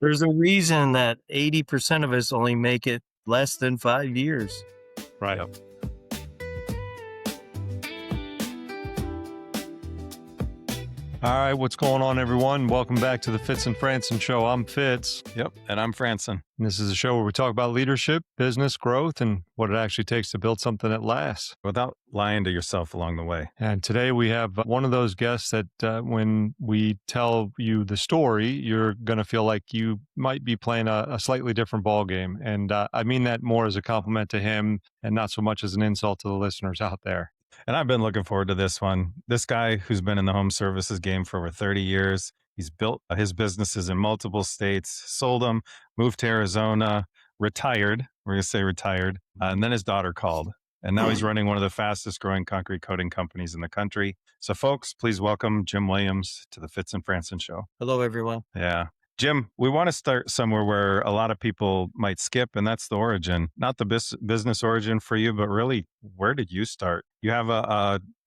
There's a reason that 80% of us only make it less than 5 years. Right. Yep. All right, what's going on, everyone? Welcome back to the Fitz and Franson Show. I'm Fitz. Yep. And I'm Franson. And this is a show where we talk about leadership, business growth, and what it actually takes to build something that lasts. Without lying to yourself along the way. And today we have one of those guests that when we tell you the story, you're going to feel like you might be playing a slightly different ball game. And I mean that more as a compliment to him and not so much as an insult to the listeners out there. And I've been looking forward to this one. This guy who's been in the home services game for over 30 years. He's built his businesses in multiple states, sold them, moved to Arizona, retired. We're going to say retired. And then his daughter called. And now he's running one of the fastest growing concrete coating companies in the country. So folks, please welcome Jim Williams to the Fitz and Franson Show. Hello, everyone. Yeah. Jim, we want to start somewhere where a lot of people might skip, and that's the origin. Not the business origin for you, but really, where did you start? You have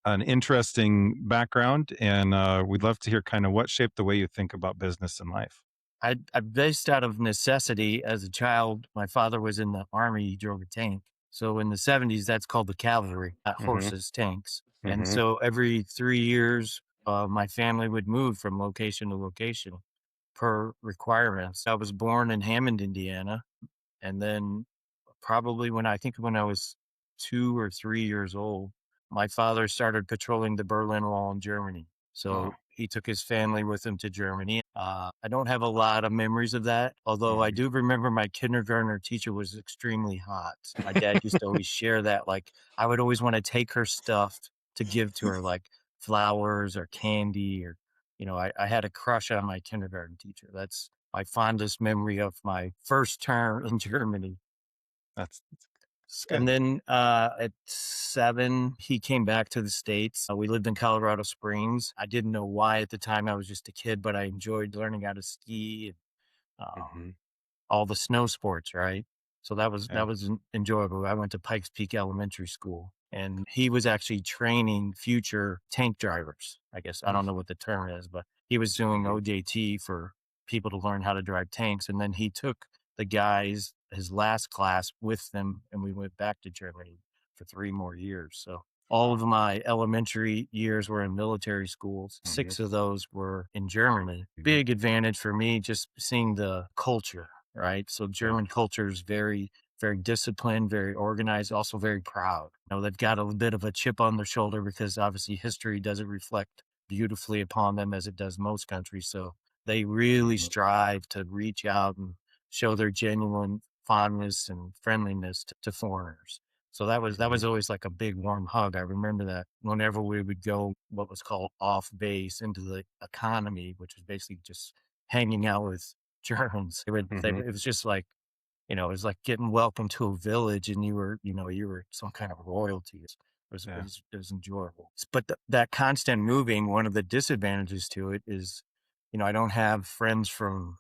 an interesting background, and we'd love to hear kind of what shaped the way you think about business and life. I based out of necessity as a child. My father was in the Army. He drove a tank. So in the 70s, that's called the cavalry, not horses, tanks. And so every 3 years, my family would move from location to location per requirements. I was born in Hammond, Indiana. And then probably when I was 2 or 3 years old, my father started patrolling the Berlin Wall in Germany. So he took his family with him to Germany. I don't have a lot of memories of that, although I do remember my kindergartner teacher was extremely hot. My dad used to always share that. Like, I would always want to take her stuff to give to her, like flowers or candy, or, I had a crush on my kindergarten teacher. That's my fondest memory of my first term in Germany. That's And then at 7, he came back to the States. We lived in Colorado Springs. I didn't know why at the time. I was just a kid, but I enjoyed learning how to ski and all the snow sports, right? So that was enjoyable. I went to Pikes Peak Elementary School, and he was actually training future tank drivers. I guess I don't know what the term is, but he was doing OJT for people to learn how to drive tanks. And then he took the guys, his last class, with them, and we went back to Germany for 3 more years. So all of my elementary years were in military schools. 6 of those were in Germany. Big advantage for me, just seeing the culture, right? So German culture is very, very disciplined, very organized, also very proud. They've got a bit of a chip on their shoulder because obviously history doesn't reflect beautifully upon them as it does most countries. So they really strive to reach out and show their genuine fondness and friendliness to foreigners. So that was always like a big warm hug. I remember that whenever we would go what was called off base into the economy, which was basically just hanging out with Germans. It was just like, it was like getting welcomed to a village, and you were some kind of royalty. It was enjoyable. But that constant moving, one of the disadvantages to it is, I don't have friends from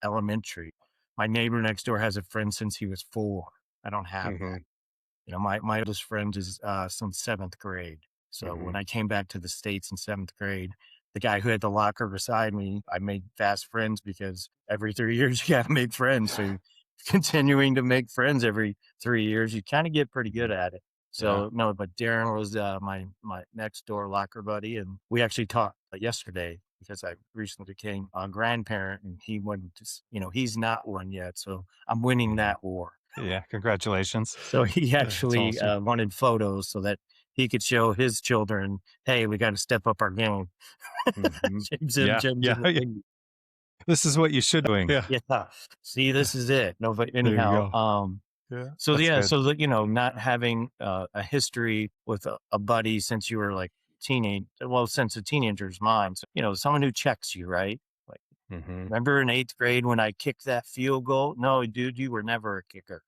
elementary. My neighbor next door has a friend since he was 4. I don't have that. My oldest friend is since 7th grade. So when I came back to the States in 7th grade, the guy who had the locker beside me, I made fast friends because every 3 years you got to make friends. So continuing to make friends every 3 years, you kind of get pretty good at it. So no, but Darren was my next door locker buddy, and we actually talked yesterday because I recently became a grandparent, and he wanted to, he's not one yet, so I'm winning that war. Yeah, congratulations. So he actually awesome. wanted photos so that he could show his children, hey, we got to step up our game. This is what you should be doing. Yeah. See, this is it. No, but anyhow, so not having a history with a buddy since you were like since a teenager's mind. So, someone who checks you, right? Like, remember in 8th grade when I kicked that field goal? No, dude, you were never a kicker.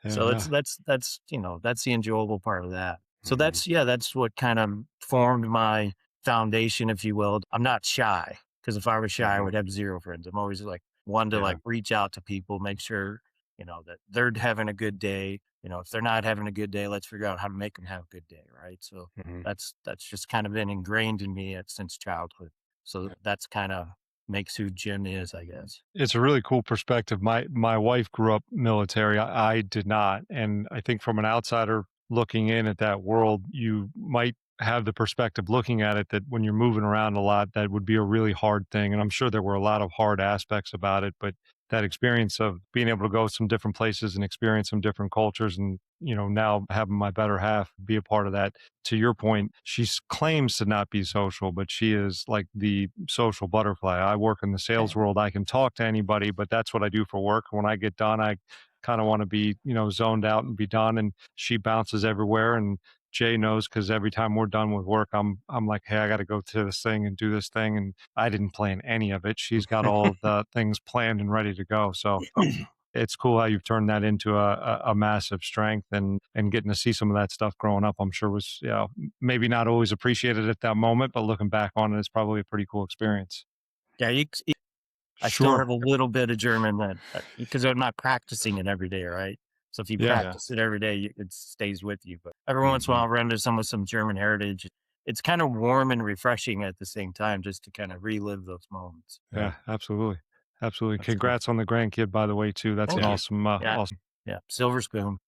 So that's the enjoyable part of that. So that's what kind of formed my foundation, if you will. I'm not shy, because if I were shy, I would have 0 friends. I'm always like one to like reach out to people, make sure, that they're having a good day. If they're not having a good day, let's figure out how to make them have a good day. Right. So that's just kind of been ingrained in me since childhood. So that's kind of makes who Jim is, I guess. It's a really cool perspective. My wife grew up military. I did not, and I think from an outsider looking in at that world, you might have the perspective looking at it that when you're moving around a lot, that would be a really hard thing. And I'm sure there were a lot of hard aspects about it, but that experience of being able to go some different places and experience some different cultures, and now having my better half be a part of that. To your point, she claims to not be social, but she is like the social butterfly. I work in the sales world. I can talk to anybody, but that's what I do for work. When I get done, I kind of want to be, zoned out and be done. And she bounces everywhere. And Jay knows, because every time we're done with work, I'm like, hey, I got to go to this thing and do this thing. And I didn't plan any of it. She's got all the things planned and ready to go. So it's cool how you've turned that into a massive strength, and getting to see some of that stuff growing up, I'm sure was, maybe not always appreciated at that moment, but looking back on it, it's probably a pretty cool experience. Yeah, I still Sure. have a little bit of German that because I'm not practicing it every day, right? So if you Yeah. practice it every day, it stays with you. But every once in a while, I'll run into someone with some German heritage. It's kind of warm and refreshing at the same time, just to kind of relive those moments. Yeah, absolutely. Absolutely. That's cool. Congrats on the grandkid, by the way, too. That's Thank an you. awesome, Yeah, awesome. yeah. Silver spoon.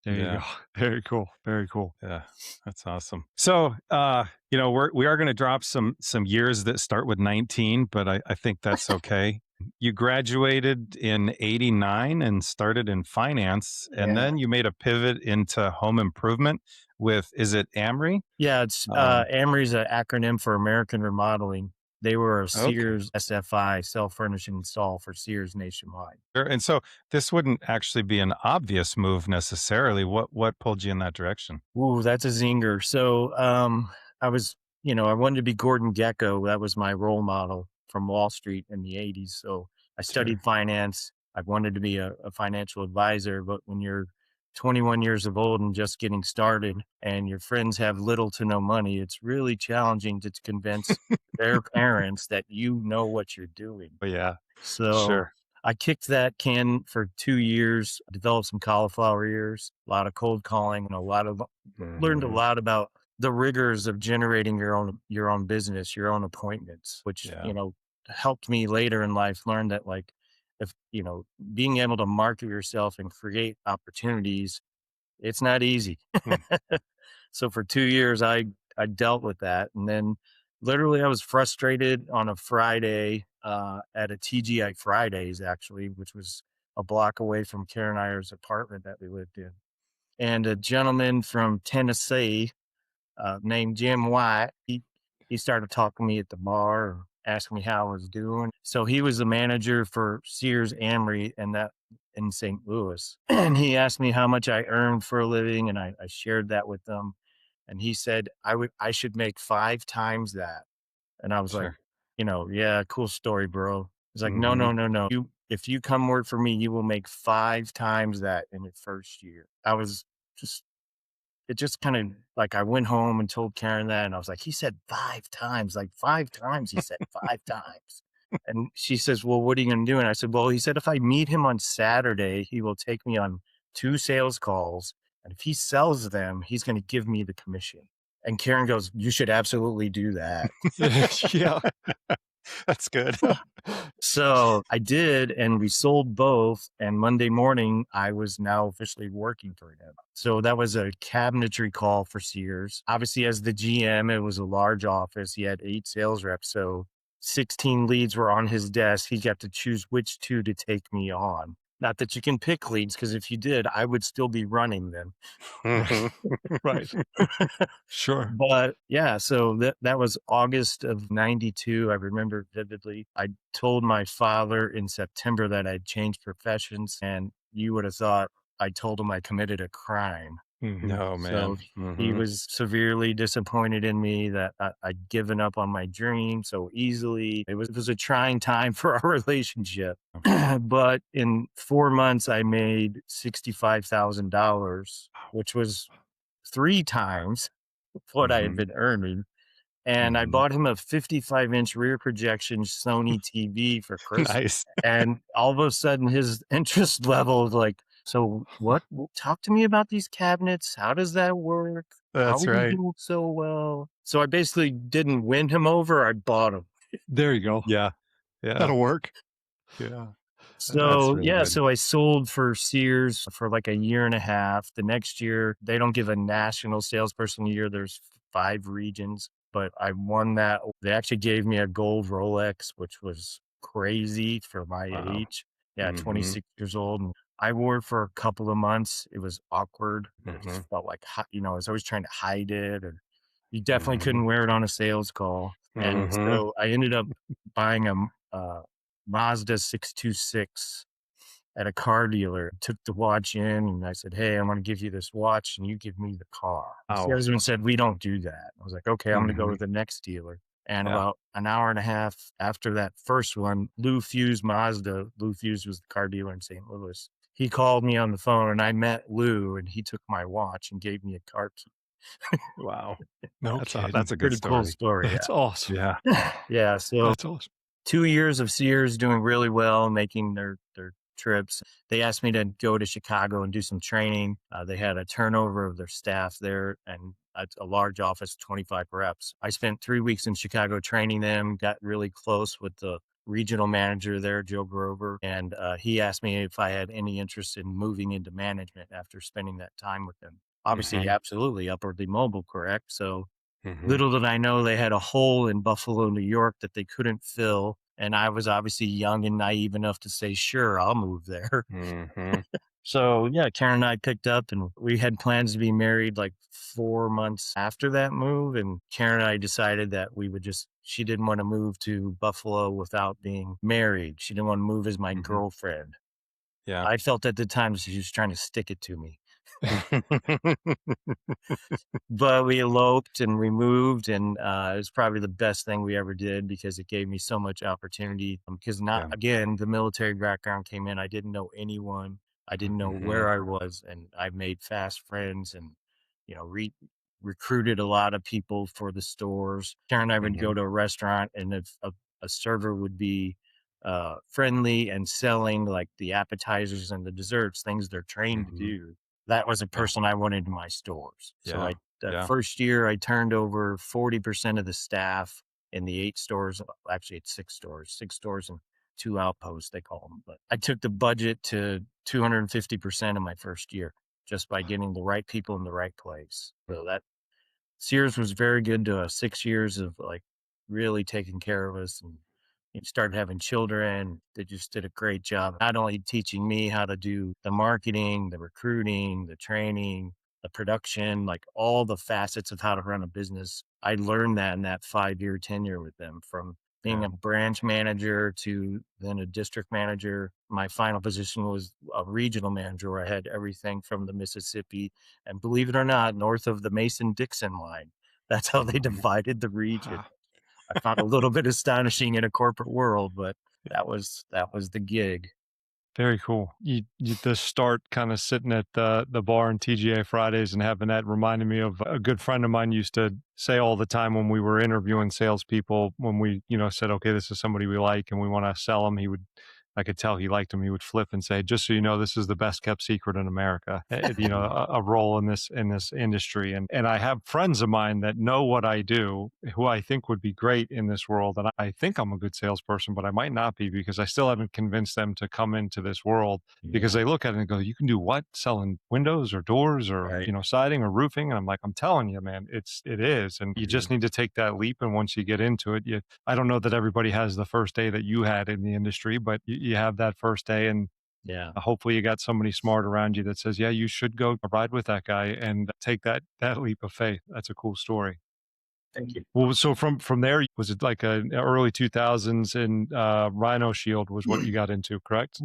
There you Yeah. go. Very cool. Very cool. Yeah, that's awesome. So, we are going to drop some years that start with 19, but I think that's okay. You graduated in 89 and started in finance, and Yeah. then you made a pivot into home improvement with, is it Amri? Yeah, it's Um, AMRI's an acronym for American Remodeling. They were a okay. Sears SFI, self furnish and install for Sears nationwide. Sure. And so this wouldn't actually be an obvious move necessarily. What pulled you in that direction? Ooh, that's a zinger. So, I was, I wanted to be Gordon Gekko. That was my role model from Wall Street in the 80s. So I Sure. studied finance. I wanted to be a financial advisor, but when you're 21 years of old and just getting started and your friends have little to no money, it's really challenging to convince their parents that you know what you're doing. But yeah, So sure. I kicked that can for 2 years, developed some cauliflower ears, a lot of cold calling, and learned a Mhm. lot about the rigors of generating your own business, your own appointments, which, Yeah. helped me later in life learn that, like, if, being able to market yourself and create opportunities, it's not easy. Mm. So for 2 years, I dealt with that, and then literally I was frustrated on a Friday at a TGI Fridays, actually, which was a block away from Karen Iyer's apartment that we lived in, and a gentleman from Tennessee named Jim White. He started talking to me at the bar, asking me how I was doing. So he was the manager for Sears Amory and that in St. Louis. And he asked me how much I earned for a living, and I shared that with them. And he said I should make 5 times that. And I was like, Sure. yeah, cool story, bro. He's like, no, Mhm. no, no, no. If you come work for me, you will make 5 times that in your first year. I was just it just kind of like I went home and told Karen that, and I was like, he said 5 times, like 5 times. He said 5 times. And she says, well, what are you going to do? And I said, well, he said, if I meet him on Saturday, he will take me on 2 sales calls. And if he sells them, he's going to give me the commission. And Karen goes, you should absolutely do that. Yeah. That's good. So I did, and we sold both. And Monday morning, I was now officially working for him. So that was a cabinetry call for Sears. Obviously, as the GM, it was a large office. He had 8 sales reps. So 16 leads were on his desk. He got to choose which 2 to take me on. Not that you can pick leads, because if you did, I would still be running them. Right. Right. Sure. But yeah, so that was August of 92. I remember vividly. I told my father in September that I'd changed professions, and you would have thought I told him I committed a crime. Mhm. No, So man. he Mhm. was severely disappointed in me that I'd given up on my dream so easily. It was a trying time for our relationship. But in 4 months, I made $65,000, which was 3 times what I had Mhm. been earning. And I Mhm. bought him a 55-inch rear projection Sony TV for Christmas. Nice. And all of a sudden, his interest level was like, so what? Talk to me about these cabinets. How does that work? How That's are you right. doing so well? So I basically didn't win him over. I bought him. There you go. Yeah. Yeah. That'll work. Yeah. That's So, really yeah, good. so I sold for Sears for like a year and a half. The next year, they don't give a national salesperson a year. There's 5 regions, but I won that. They actually gave me a gold Rolex, which was crazy for my Wow. age. Yeah, Mhm. 26 years old. And I wore it for a couple of months. It was awkward. It just Mhm. felt like, I was always trying to hide it. Or you definitely Mhm. couldn't wear it on a sales call. And Mhm. so I ended up buying a Mazda 626 at a car dealer. Took the watch in and I said, "Hey, I'm going to give you this watch and you give me the car." The Oh. salesman said, "We don't do that." I was like, "Okay, I'm going to go Mhm. to the next dealer." And Yeah. about an hour and a half after that first one, Lou Fuse was the car dealer in St. Louis. He called me on the phone and I met Lou and he took my watch and gave me a car key. Wow. No That's kidding. a good Pretty cool story. story. That's awesome. Yeah. Yeah. Yeah. So That's awesome. 2 years of Sears doing really well, making their trips. They asked me to go to Chicago and do some training. They had a turnover of their staff there and a large office, 25 reps. I spent 3 weeks in Chicago training them, got really close with the regional manager there, Joe Grover, and he asked me if I had any interest in moving into management after spending that time with them. Obviously, Mhm. absolutely upwardly mobile, correct? So Mhm. little did I know they had a hole in Buffalo, New York that they couldn't fill. And I was obviously young and naive enough to say, sure, I'll move there. Mhm. So, yeah, Karen and I picked up and we had plans to be married like 4 months after that move. And Karen and I decided that she didn't want to move to Buffalo without being married. She didn't want to move as my Mhm. girlfriend. Yeah. I felt at the time she was trying to stick it to me. But we eloped and we moved, and it was probably the best thing we ever did because it gave me so much opportunity. Because not Yeah. again, the military background came in. I didn't know anyone. I didn't know Mhm. where I was, and I made fast friends, and you know, recruited a lot of people for the stores. Karen and I would go Mhm. to a restaurant, and if a server would be friendly and selling like the appetizers and the desserts, things they're trained to Mhm. do, that was a Yeah. person I wanted in my stores. So Yeah. that Yeah. first year I turned over 40% of the staff in the 8 stores. Actually, it's 6 stores and 2 outposts, they call them. But I took the budget to 250% in my first year just by getting the right people in the right place. So that Sears was very good to us. 6 years of, like, really taking care of us, and started having children. They just did a great job, not only teaching me how to do the marketing, the recruiting, the training, the production, like, all the facets of how to run a business. I learned that in that 5-year tenure with them, from being Yeah. a branch manager to then a district manager. My final position was a regional manager where I had everything from the Mississippi and, believe it or not, north of the Mason-Dixon line. That's how they Mhm. divided the region. Ah, I found a little bit astonishing in a corporate world, but that was the gig. very cool. You just start kind of sitting at the bar on TGA Fridays and having that reminded me of a good friend of mine used to say all the time when we were interviewing salespeople, when we, said, okay, this is somebody we like and we want to sell them, I could tell he liked him. He would flip and say, just so you know, this is the best kept secret in America, a role in this industry. And I have friends of mine that know what I do, who I think would be great in this world. And I think I'm a good salesperson, but I might not be because I still haven't convinced them to come into this world because Yeah, they look at it and go, you can do what? Selling windows or doors or, right. siding or roofing. And I'm like, I'm telling you, man, it is. And you Mhm. just need to take that leap. And once you get into it, I don't know that everybody has the first day that you had in the industry, but you have that first day and Yeah. hopefully you got somebody smart around you that says, yeah, you should go ride with that guy and take that leap of faith. That's a cool story. Thank you. Well, so from there, was it like a early 2000s and Rhino Shield was what you got into, correct?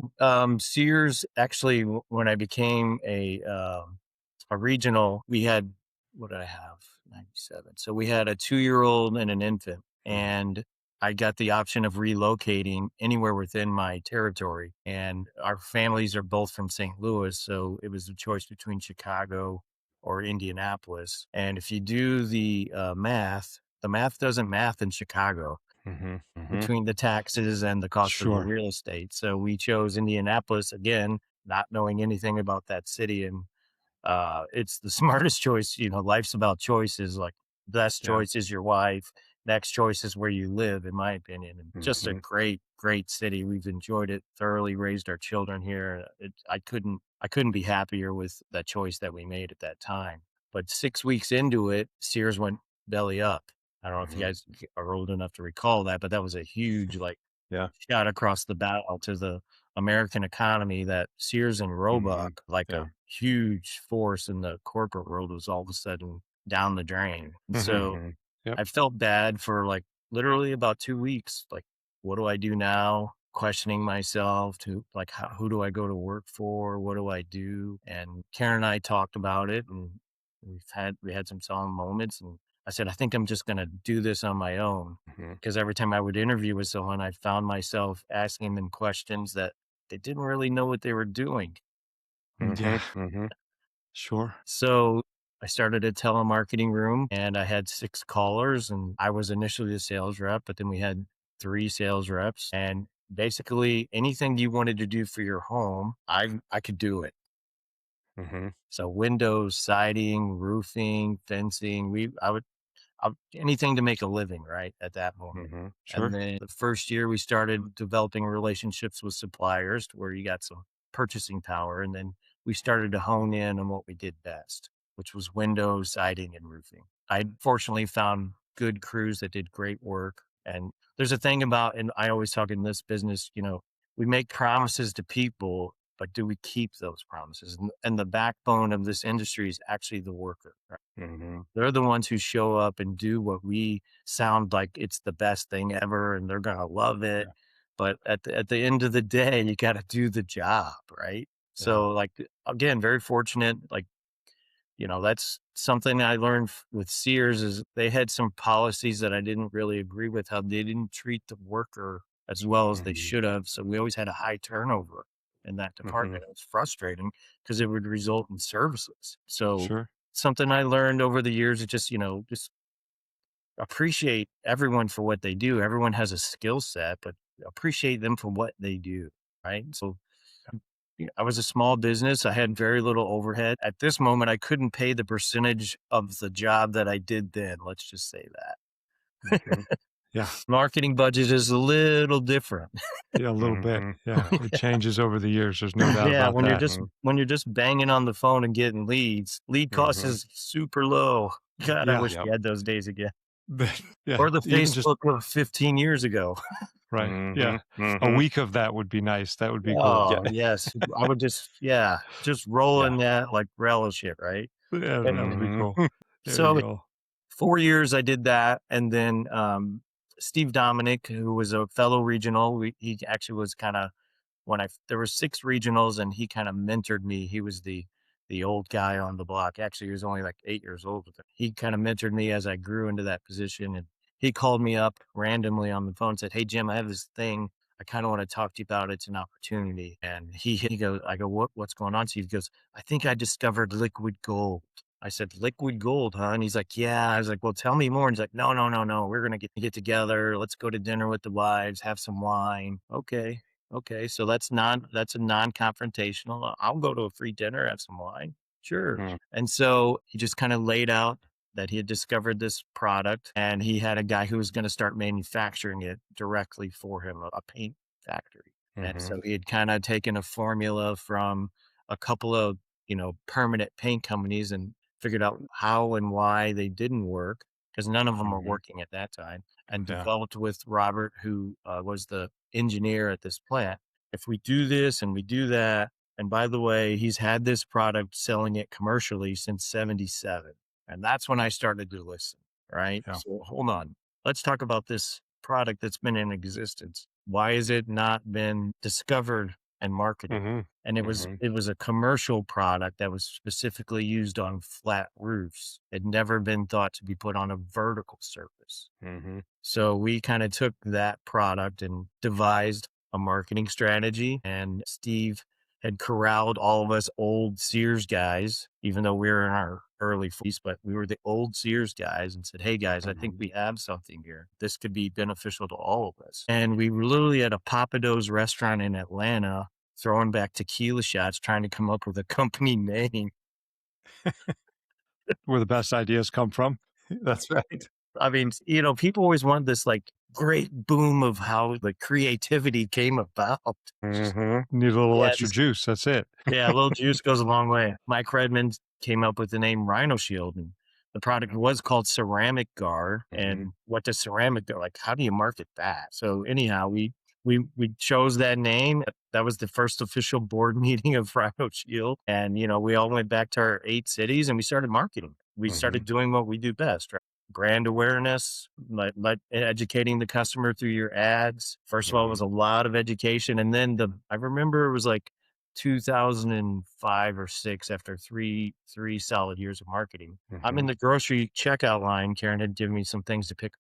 Sears actually, when I became a regional, we had, what did I have? 97. So we had a 2-year-old and an infant, Mhm. and I got the option of relocating anywhere within my territory. And our families are both from St. Louis, so it was a choice between Chicago or Indianapolis. And if you do the math doesn't math in Chicago Mhm. Mhm. between the taxes and the cost of the Sure. real estate. So we chose Indianapolis again, not knowing anything about that city. And it's the smartest choice. Life's about choices. Like, best Yeah. choice is your wife. next choice is where you live, in my opinion. And just a Mhm. great, great city. We've enjoyed it thoroughly, raised our children here. I couldn't be happier with that choice that we made at that time. But 6 weeks into it, Sears went belly up. I don't know if you Mhm. guys are old enough to recall that, but that was a huge, like, Yeah. shot across the bow to the American economy, that Sears and Mhm. Roebuck, like a Yeah. huge force in the corporate world, was all of a sudden down the drain. And so Mhm. Yep. I felt bad for, like, literally about 2 weeks. Like, what do I do now? Questioning myself to, like, who do I go to work for? What do I do? And Karen and I talked about it, and we had some solemn moments. And I said, I think I'm just going to do this on my own. Mhm. Because every time I would interview with someone, I found myself asking them questions that they didn't really know what they were doing. Yeah. Mhm. Mhm. Sure. So I started a telemarketing room, and I had 6 callers, and I was initially the sales rep, but then we had 3 sales reps. And basically anything you wanted to do for your home, I could do it. Mhm. So windows, siding, roofing, fencing, anything to make a living, right, at that moment. Mhm. And Sure. then the first year we started developing relationships with suppliers to where you got some purchasing power. And then we started to hone in on what we did best, which was windows, siding, and roofing. I fortunately found good crews that did great work. And there's a thing about, and I always talk in this business, we make promises to people, but do we keep those promises? And the backbone of this industry is actually the worker. Right? Mhm. They're the ones who show up and do what we sound like it's the best thing ever, and they're gonna love it. Yeah. But at the end of the day, you gotta do the job, right? Yeah. So, like, again, very fortunate. Like, that's something I learned with Sears is they had some policies that I didn't really agree with, how they didn't treat the worker as well as they Mhm. should have. So we always had a high turnover in that Mhm. department. It was frustrating because it would result in services. So Sure. something I learned over the years is just appreciate everyone for what they do. Everyone has a skill set, but appreciate them for what they do. Right. So I was a small business. I had very little overhead. At this moment, I couldn't pay the percentage of the job that I did then. Let's just say that. Mhm. Yeah. Marketing budget is a little different. Yeah. A little bit. Mhm. Yeah. It changes over the years. There's no doubt Yeah, about when you're that. just Mhm. when you're just banging on the phone and getting leads, lead cost Mhm. is super low. God, I Yeah. wish we Yep. had those days again. Yeah. Or the Even just Facebook of 15 years ago. right. Yeah. Mhm. A Mhm. week of that would be nice. That would be cool. Yeah. Oh, yes. I would just roll Yeah. in that like relish it, right? Yeah. That would be Mhm. cool. There you So go. 4 years I did that, and then, Steve Dominic, who was a fellow regional, he actually was kinda when I there were 6 regionals, and he kinda mentored me. He was the old guy on the block. Actually, he was only, like, 8 years old, but he kinda mentored me as I grew into that position. And he called me up randomly on the phone and said, "Hey, Jim, I have this thing. I kinda wanna talk to you about. It's an opportunity." And he goes I go, "What's going on, Steve?" He goes, "I think I discovered liquid gold." I said, "Liquid gold, huh?" And he's like, "Yeah." I was like, "Well, tell me more." And he's like, "No, no, no, no. We're gonna get together. Let's go to dinner with the wives, have some wine." Okay. Okay. So that's a non-confrontational. I'll go to a free dinner, have some wine. Sure. Mhm. And so he just kind of laid out that he had discovered this product, and he had a guy who was going to start manufacturing it directly for him, a paint factory. And Mhm. so he had kind of taken a formula from a couple of, permanent paint companies and figured out how and why they didn't work, because none of them were Mhm. working at that time, and Yeah. developed with Robert, who was the engineer at this plant. If we do this and we do that, and by the way, he's had this product selling it commercially since 77. And that's when I started to listen, right? Yeah. So hold on. Let's talk about this product that's been in existence. Why has it not been discovered and marketed? Mhm. And it was Mhm. it was a commercial product that was specifically used on flat roofs. It had never been thought to be put on a vertical surface. Mhm. So we kind of took that product and devised a marketing strategy. And Steve had corralled all of us old Sears guys, even though we were in our early 40s, but we were the old Sears guys, and said, "Hey guys, I think Mhm. we have something here. This could be beneficial to all of us." And we were literally at a Papado's restaurant in Atlanta, throwing back tequila shots, trying to come up with a company name. Where the best ideas come from. That's right. I mean, people always want this like great boom of how the creativity came about. Just, Need a little yeah, extra juice. That's it. yeah, a little juice goes a long way. Mike Redmond came up with the name Rhino Shield, and the product was called Ceramic Guard. And what does ceramic do? Like, how do you market that? So anyhow, we chose that name. That was the first official board meeting of Rhino Shield, and we all went back to our 8 cities and we started marketing. We started doing what we do best, right? Brand awareness, like educating the customer through your ads. First of all, it was a lot of education, and then I remember it was like 2005 or 6 after three solid years of marketing. I'm in the grocery checkout line. Karen had given me some things to pick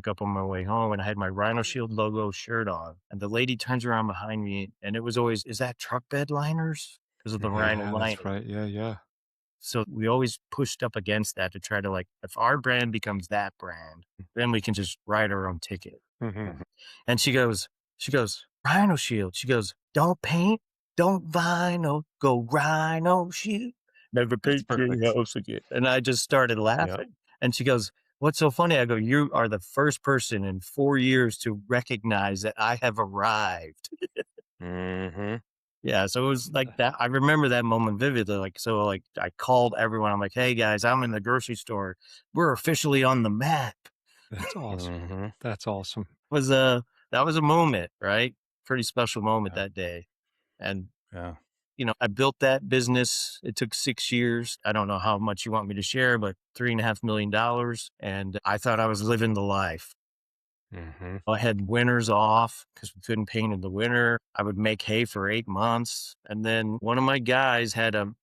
up on my way home, and I had my Rhino Shield logo shirt on. And the lady turns around behind me, and it was always, "Is that truck bed liners?" Because of the Rhino Yeah, that's lining. right. Yeah. So we always pushed up against that to try to, like, if our brand becomes that brand, then we can just write our own ticket. And she goes, "Rhino Shield." She goes, "Don't paint, don't vinyl, go Rhino Shield. Never paint your house again." And I just started laughing. And she goes, "What's so funny?" I go, "You are the first person in 4 years to recognize that I have arrived." Yeah, so it was like that. I remember that moment vividly. Like, I called everyone. I'm like, "Hey guys, I'm in the grocery store. We're officially on the map." That's awesome. That's awesome. Was that was a moment, right? Pretty special moment that day. And Yeah. I built that business. It took 6 years. I don't know how much you want me to share, but $3.5 million. And I thought I was living the life. I had winters off because we couldn't paint in the winter. I would make hay for 8 months. And then one of my guys had a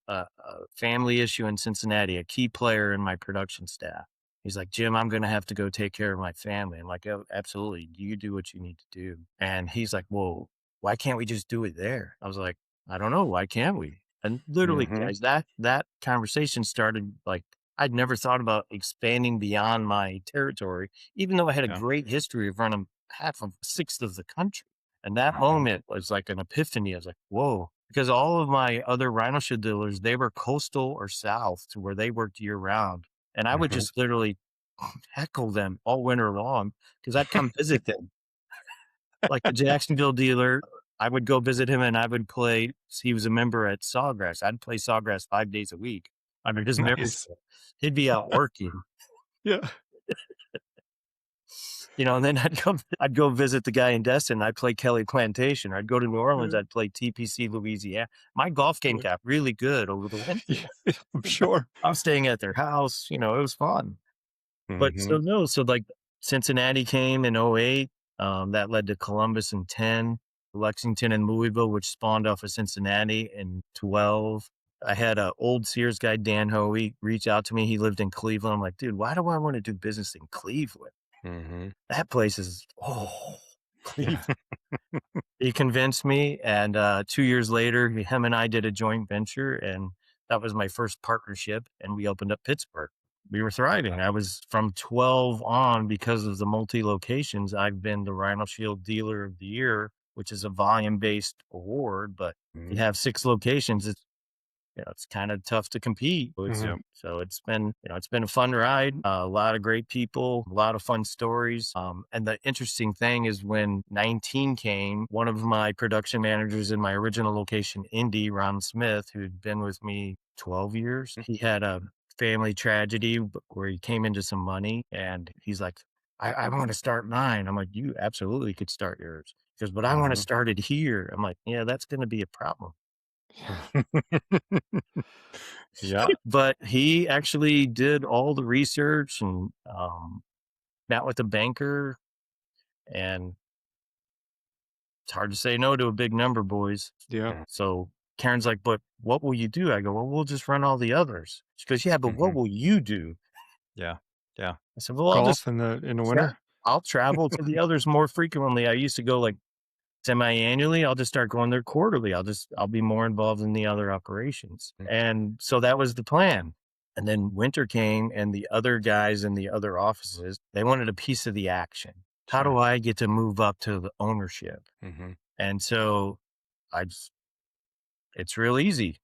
family issue in Cincinnati, a key player in my production staff. He's like, "Jim, I'm going to have to go take care of my family." I'm like, "Oh, absolutely. You do what you need to do." And he's like, "Well, why can't we just do it there?" I was like, "I don't know. Why can't we?" And literally, guys, that conversation started like, I'd never thought about expanding beyond my territory, even though I had a Yeah. great history of running half of 1/6 of the country. And that moment was like an epiphany. I was like, whoa, because all of my other Rhino Shield dealers, they were coastal or south to where they worked year round. And I would just literally heckle them all winter long because I'd come visit them. Like the Jacksonville dealer, I would go visit him and I would play. He was a member at Sawgrass. I'd play Sawgrass 5 days a week. I mean, his membership. Nice. He'd be out working. Yeah. And then I'd go visit the guy in Destin. I'd play Kelly Plantation. Or I'd go to New Orleans. I'd play TPC Louisiana. My golf game got really good over the winter. Yeah, I'm sure. I was staying at their house. It was fun. But so like Cincinnati came in '08. That led to Columbus in 10, Lexington and Louisville, which spawned off of Cincinnati in 12. I had an old Sears guy, Dan Hoey, reach out to me. He lived in Cleveland. I'm like, "Dude, why do I want to do business in Cleveland? That place is, Cleveland." He convinced me. And 2 years later, him and I did a joint venture. And that was my first partnership. And we opened up Pittsburgh. We were thriving. I was from 12 on, because of the multi locations. I've been the Rhino Shield Dealer of the Year, which is a volume based award. But if you have 6 locations, it's kind of tough to compete. So it's been a fun ride, a lot of great people, a lot of fun stories. And the interesting thing is when 19 came, one of my production managers in my original location, Indy, Ron Smith, who'd been with me 12 years, he had a family tragedy where he came into some money, and he's like, I want to start mine. I'm like, "You absolutely could start yours." He goes, "But I want to start it here." I'm like, "Yeah, that's going to be a problem." Yeah. But he actually did all the research and met with a banker, and it's hard to say no to a big number, boys. Yeah. So Karen's like, "But what will you do?" I go, "Well, we'll just run all the others." She goes, "Yeah, but what will you do?" Yeah. Yeah. I said, "Well, I'll just Golf in the winter. I'll travel to the others more frequently. I used to go like semi-annually. I'll just start going there quarterly. I'll be more involved in the other operations." And so that was the plan. And then winter came, and the other guys in the other offices, they wanted a piece of the action. How do I get to move up to the ownership? And so it's real easy.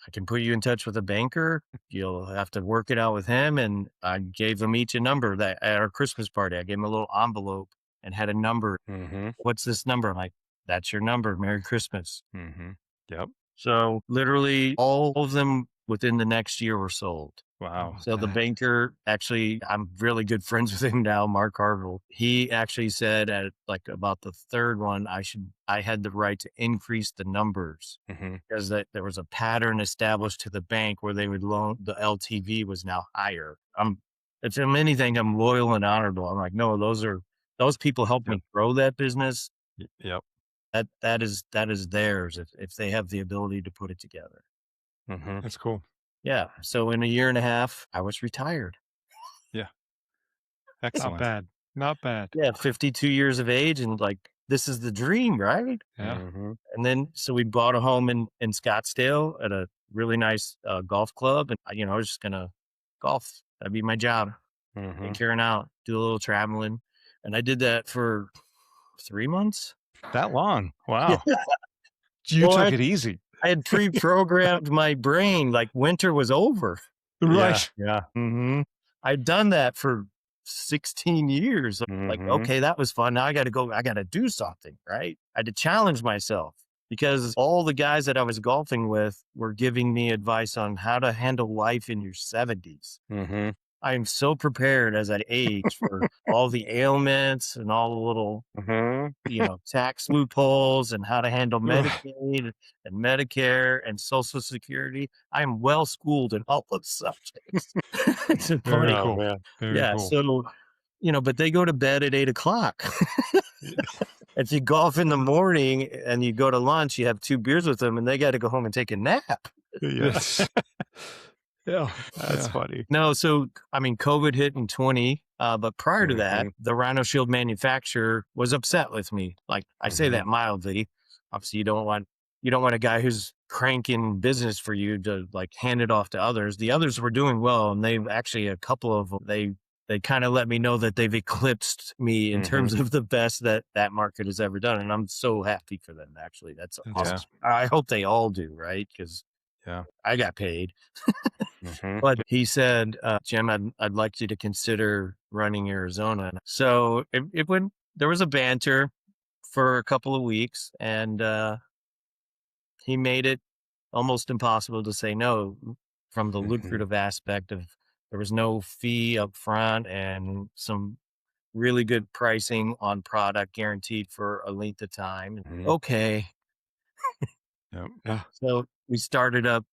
I can put you in touch with a banker. You'll have to work it out with him. And I gave them each a number that at our Christmas party. I gave them a little envelope and had a number. Mm-hmm. What's this number? I'm like, that's your number. Merry Christmas. Mm-hmm. Yep. So literally all of them within the next year were sold. Wow. So the banker, actually, I'm really good friends with him now, Mark Harville. He actually said at like about the third one, I had the right to increase the numbers Mm-hmm. because there was a pattern established to the bank where they would loan, the LTV was now higher. If I'm anything, I'm loyal and honorable. I'm like, no, those people helped Yep. me grow that business. Yep. That is theirs if they have the ability to put it together. Mm-hmm. That's cool. Yeah. So in a year and a half, I was retired. Excellent. Not bad. Not bad. Yeah, 52 years of age, and like this is the dream, right? Yeah. Mm-hmm. And then so we bought a home in Scottsdale at a really nice golf club, and I was just gonna golf. That'd be my job. Mm-hmm. Take care out, do a little traveling, and I did that for 3 months. That long. Wow. You Well, took it easy. I had pre-programmed my brain like winter was over. Right. Yeah. Mm-hmm. I'd done that for 16 years. Like, Mhm. okay, that was fun. Now I got to do something, right? I had to challenge myself because all the guys that I was golfing with were giving me advice on how to handle life in your 70s. Mm-hmm. I am so prepared as I age for all the ailments and all the little, Mm-hmm. tax loopholes and how to handle Ugh. Medicaid and Medicare and Social Security. I am well schooled in all those subjects. It's Very funny. cool. man. Very Yeah. cool. So, but they go to bed at 8:00. If you golf in the morning and you go to lunch, you have 2 beers with them and they got to go home and take a nap. Yes. Yeah. That's Yeah. funny. No. So, COVID hit in 20. But prior to that, Mhm. the Rhino Shield manufacturer was upset with me. Like I say Mhm. that mildly. Obviously, you don't want a guy who's cranking business for you to like hand it off to others. The others were doing well, and they've actually a couple of they kind of let me know that they've eclipsed me in terms of the best that market has ever done, and I'm so happy for them. Actually, that's awesome. I hope they all do, right? Because Yeah. I got paid. Mhm. But he said, Jim, I'd like you to consider running Arizona. So it went, there was a banter for a couple of weeks, and he made it almost impossible to say no from the Mhm. lucrative aspect of there was no fee up front and some really good pricing on product guaranteed for a length of time. Mhm. Okay. Yep. Yeah. So we started up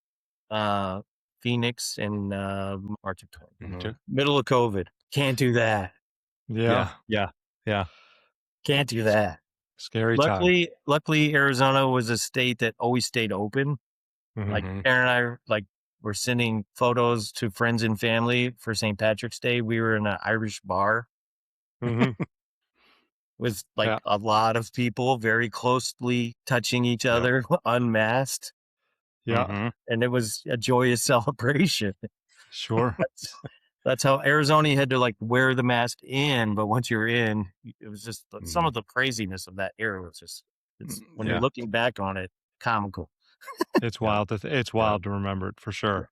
Phoenix in March of 20. Mhm. Middle of COVID. Can't do that. Yeah. Yeah. Yeah. Can't do that. Scary time. Luckily, Arizona was a state that always stayed open. Like Mhm. Aaron and I, like, were sending photos to friends and family for St. Patrick's Day. We were in an Irish bar Mhm. with like Yeah. a lot of people very closely touching each Yep. other, unmasked, Yeah. Mhm. and it was a joyous celebration. Sure. That's how Arizona had to like wear the mask in, but once you're in, it was just some of the craziness of that era was just it's when you're Yeah. looking back on it, comical. It's Yeah. wild. It's wild to remember it for sure.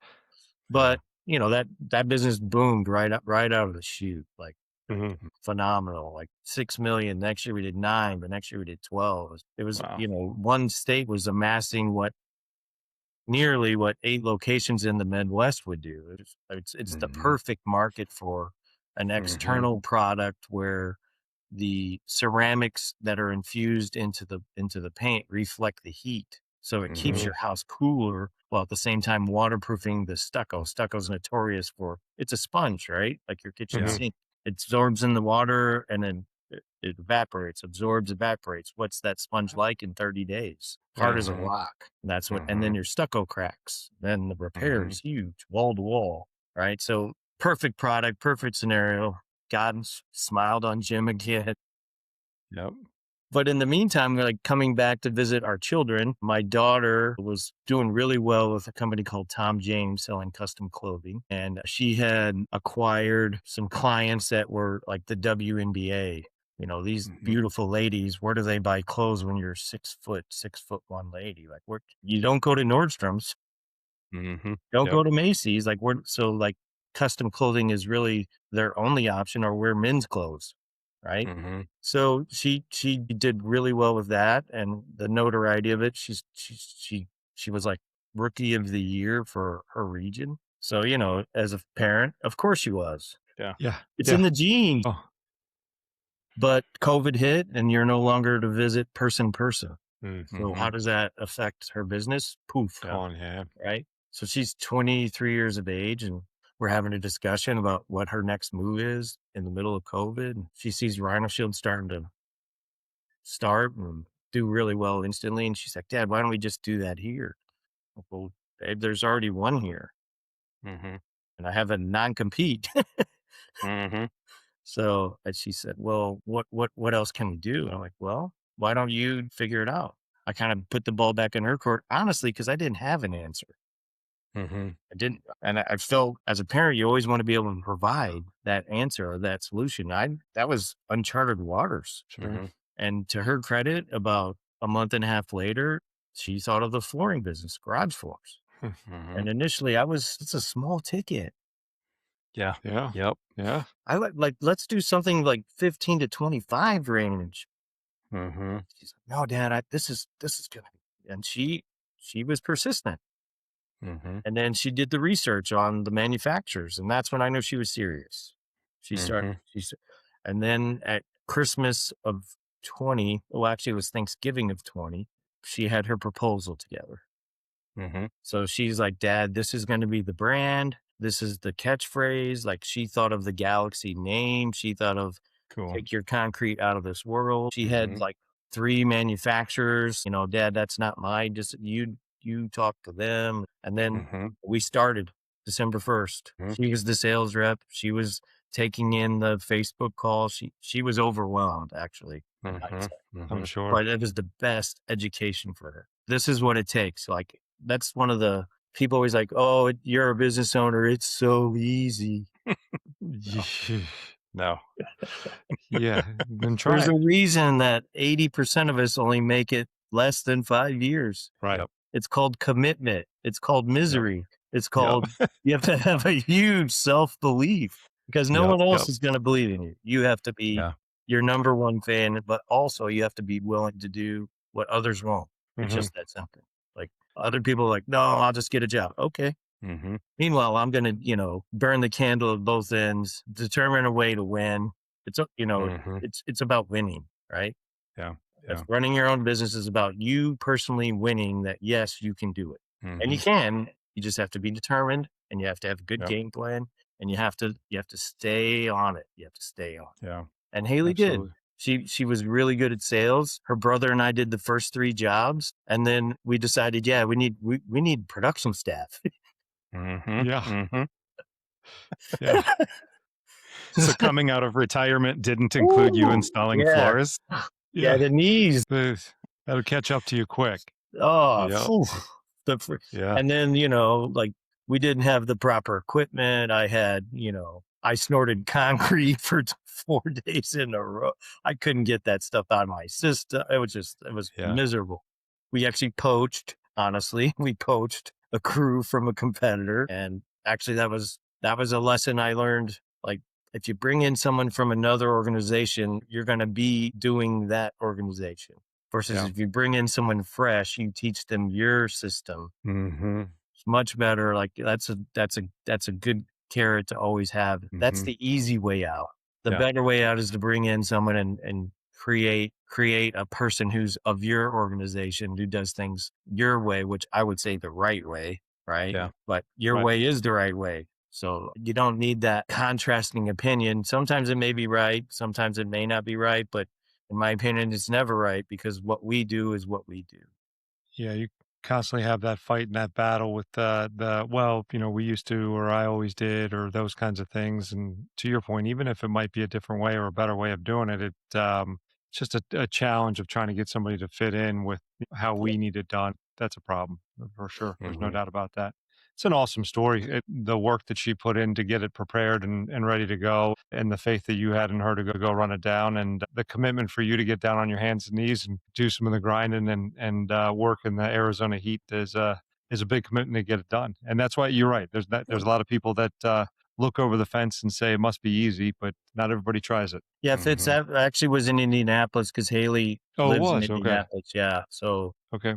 But that business boomed right out of the chute, like Mhm. phenomenal. Like 6 million. Next year we did 9, but next year we did 12. It was Wow. one state was amassing nearly what 8 locations in the Midwest would do. It's the Mhm. perfect market for an external product where the ceramics that are infused into the paint reflect the heat. So it keeps Mhm. your house cooler while at the same time waterproofing the stucco. Stucco's notorious for it's a sponge, right? Like your kitchen Mhm. sink. It absorbs in the water and then it evaporates, absorbs, evaporates. What's that sponge like in 30 days? Hard as a Mhm. rock. That's what, and then your stucco cracks. Then the repair is huge, wall to wall, right? So perfect product, perfect scenario. God smiled on Jim again. Yep. But in the meantime, we're like coming back to visit our children. My daughter was doing really well with a company called Tom James selling custom clothing. And she had acquired some clients that were like the WNBA. These beautiful ladies, where do they buy clothes when you're 6'1" lady? Like, you don't go to Nordstrom's. Mhm. Don't Yep. go to Macy's. Like like custom clothing is really their only option, or wear men's clothes, right? Mhm. So she did really well with that, and the notoriety of it. She was like rookie of the year for her region. So as a parent, of course she was. Yeah. Yeah. It's in Yeah. the genes. Oh. But COVID hit, and you're no longer to visit person. So how Mhm. does that affect her business? Poof, Yeah. Gone, yeah. right? So she's 23 years of age, and we're having a discussion about what her next move is in the middle of COVID. She sees Rhino Shield starting to start and do really well instantly. And she's like, Dad, why don't we just do that here? Well, babe, there's already one here, Mhm. and I have a non compete. Mhm. So, and she said, "Well, what else can we do?" And I'm like, "Well, why don't you figure it out?" I kind of put the ball back in her court, honestly, because I didn't have an answer. Mhm. I didn't, and I felt as a parent, you always want to be able to provide that answer or that solution. I That was uncharted waters. Sure. Mhm. And to her credit, about a month and a half later, she thought of the flooring business, garage floors. Mhm. And initially, it's a small ticket. Yeah. Yeah. Yep. Yeah. I like let's do something like 15 to 25 range. Mhm. She's like, "No, Dad, this is gonna be," and she was persistent. Mhm. And then she did the research on the manufacturers, and that's when I knew she was serious. Mhm. She's and then at Christmas of 20, well, actually it was Thanksgiving of 20, she had her proposal together. Mhm. So she's like, Dad, this is going to be the brand. This is the catchphrase. Like, she thought of the Galaxy name. She thought of Cool. take your concrete out of this world. She had Mhm. like three manufacturers. Dad, that's not mine. Just you talk to them. And then Mhm. we started December 1st. Mhm. She was the sales rep. She was taking in the Facebook calls. She was overwhelmed, actually, in Mhm. hindsight. I'm Mhm. sure. But it was the best education for her. This is what it takes. Like, that's one of the people always like, "Oh, you're a business owner. It's so easy." No. No. Yeah. Then try There's it. a reason that 80% of us only make it less than 5 years. Right. Yep. It's called commitment. It's called Yep. misery. It's Yep. called you have to have a huge self-belief because no Yep. one else Yep. is gonna believe in you. You have to be Yeah. your number one fan, but also you have to be willing to do what others won't. It's Mhm. just that simple. Like, other people are like, "No, I'll just get a job." Okay. Mhm. Meanwhile, I'm gonna, burn the candle at both ends, determine a way to win. Mhm. It's about winning, right? Yeah. That's Yeah. running your own business is about you personally winning that yes, you can do it. And you Mhm. can. You just have to be determined, and you have to have a good Yep. game plan, and you have to stay on it. You have to stay on it. Yeah. And Haley did. Absolutely. She was really good at sales. Her brother and I did the first 3 jobs, and then we decided, yeah, we need production staff. Mhm. Yeah. Mhm. Yeah. So coming out of retirement didn't include you Ooh, installing yeah. floors? Yeah, Yeah. the knees. That'll catch up to you quick. Oh, Yep. phew, the fr Yeah. and then, like, we didn't have the proper equipment. I snorted concrete for 4 days in a row. I couldn't get that stuff out of my system. It was Yeah. miserable. We actually poached, honestly. We poached a crew from a competitor, and actually that was a lesson I learned. Like, if you bring in someone from another organization, you're gonna be doing that organization. Versus Yeah. if you bring in someone fresh, you teach them your system. Mhm. It's much better. Like, that's a good carrot to always have. That's Mhm. the easy way out. The Yeah. better way out is to bring in someone and create a person who's of your organization who does things your way, which I would say the right way, right? Yeah. But your Right. way is the right way. So you don't need that contrasting opinion. Sometimes it may be right, sometimes it may not be right, but in my opinion, it's never right because what we do is what we do. Yeah, you constantly have that fight and that battle with well, we used to, or I always did, or those kinds of things. And to your point, even if it might be a different way or a better way of doing it, it's just a challenge of trying to get somebody to fit in with how Yeah. we need it done. That's a problem for sure. There's no Mhm. doubt about that. It's an awesome story. The work that she put in to get it prepared and ready to go, and the faith that you had in her to go run it down, and the commitment for you to get down on your hands and knees and do some of the grinding and work in the Arizona heat is is a big commitment to get it done. And that's why you're right. There's a lot of people that look over the fence and say it must be easy, but not everybody tries it. Yeah, Fitz Mhm. actually was in Indianapolis because Haley Oh, it lives in was. Okay. Indianapolis. Yeah. So Okay.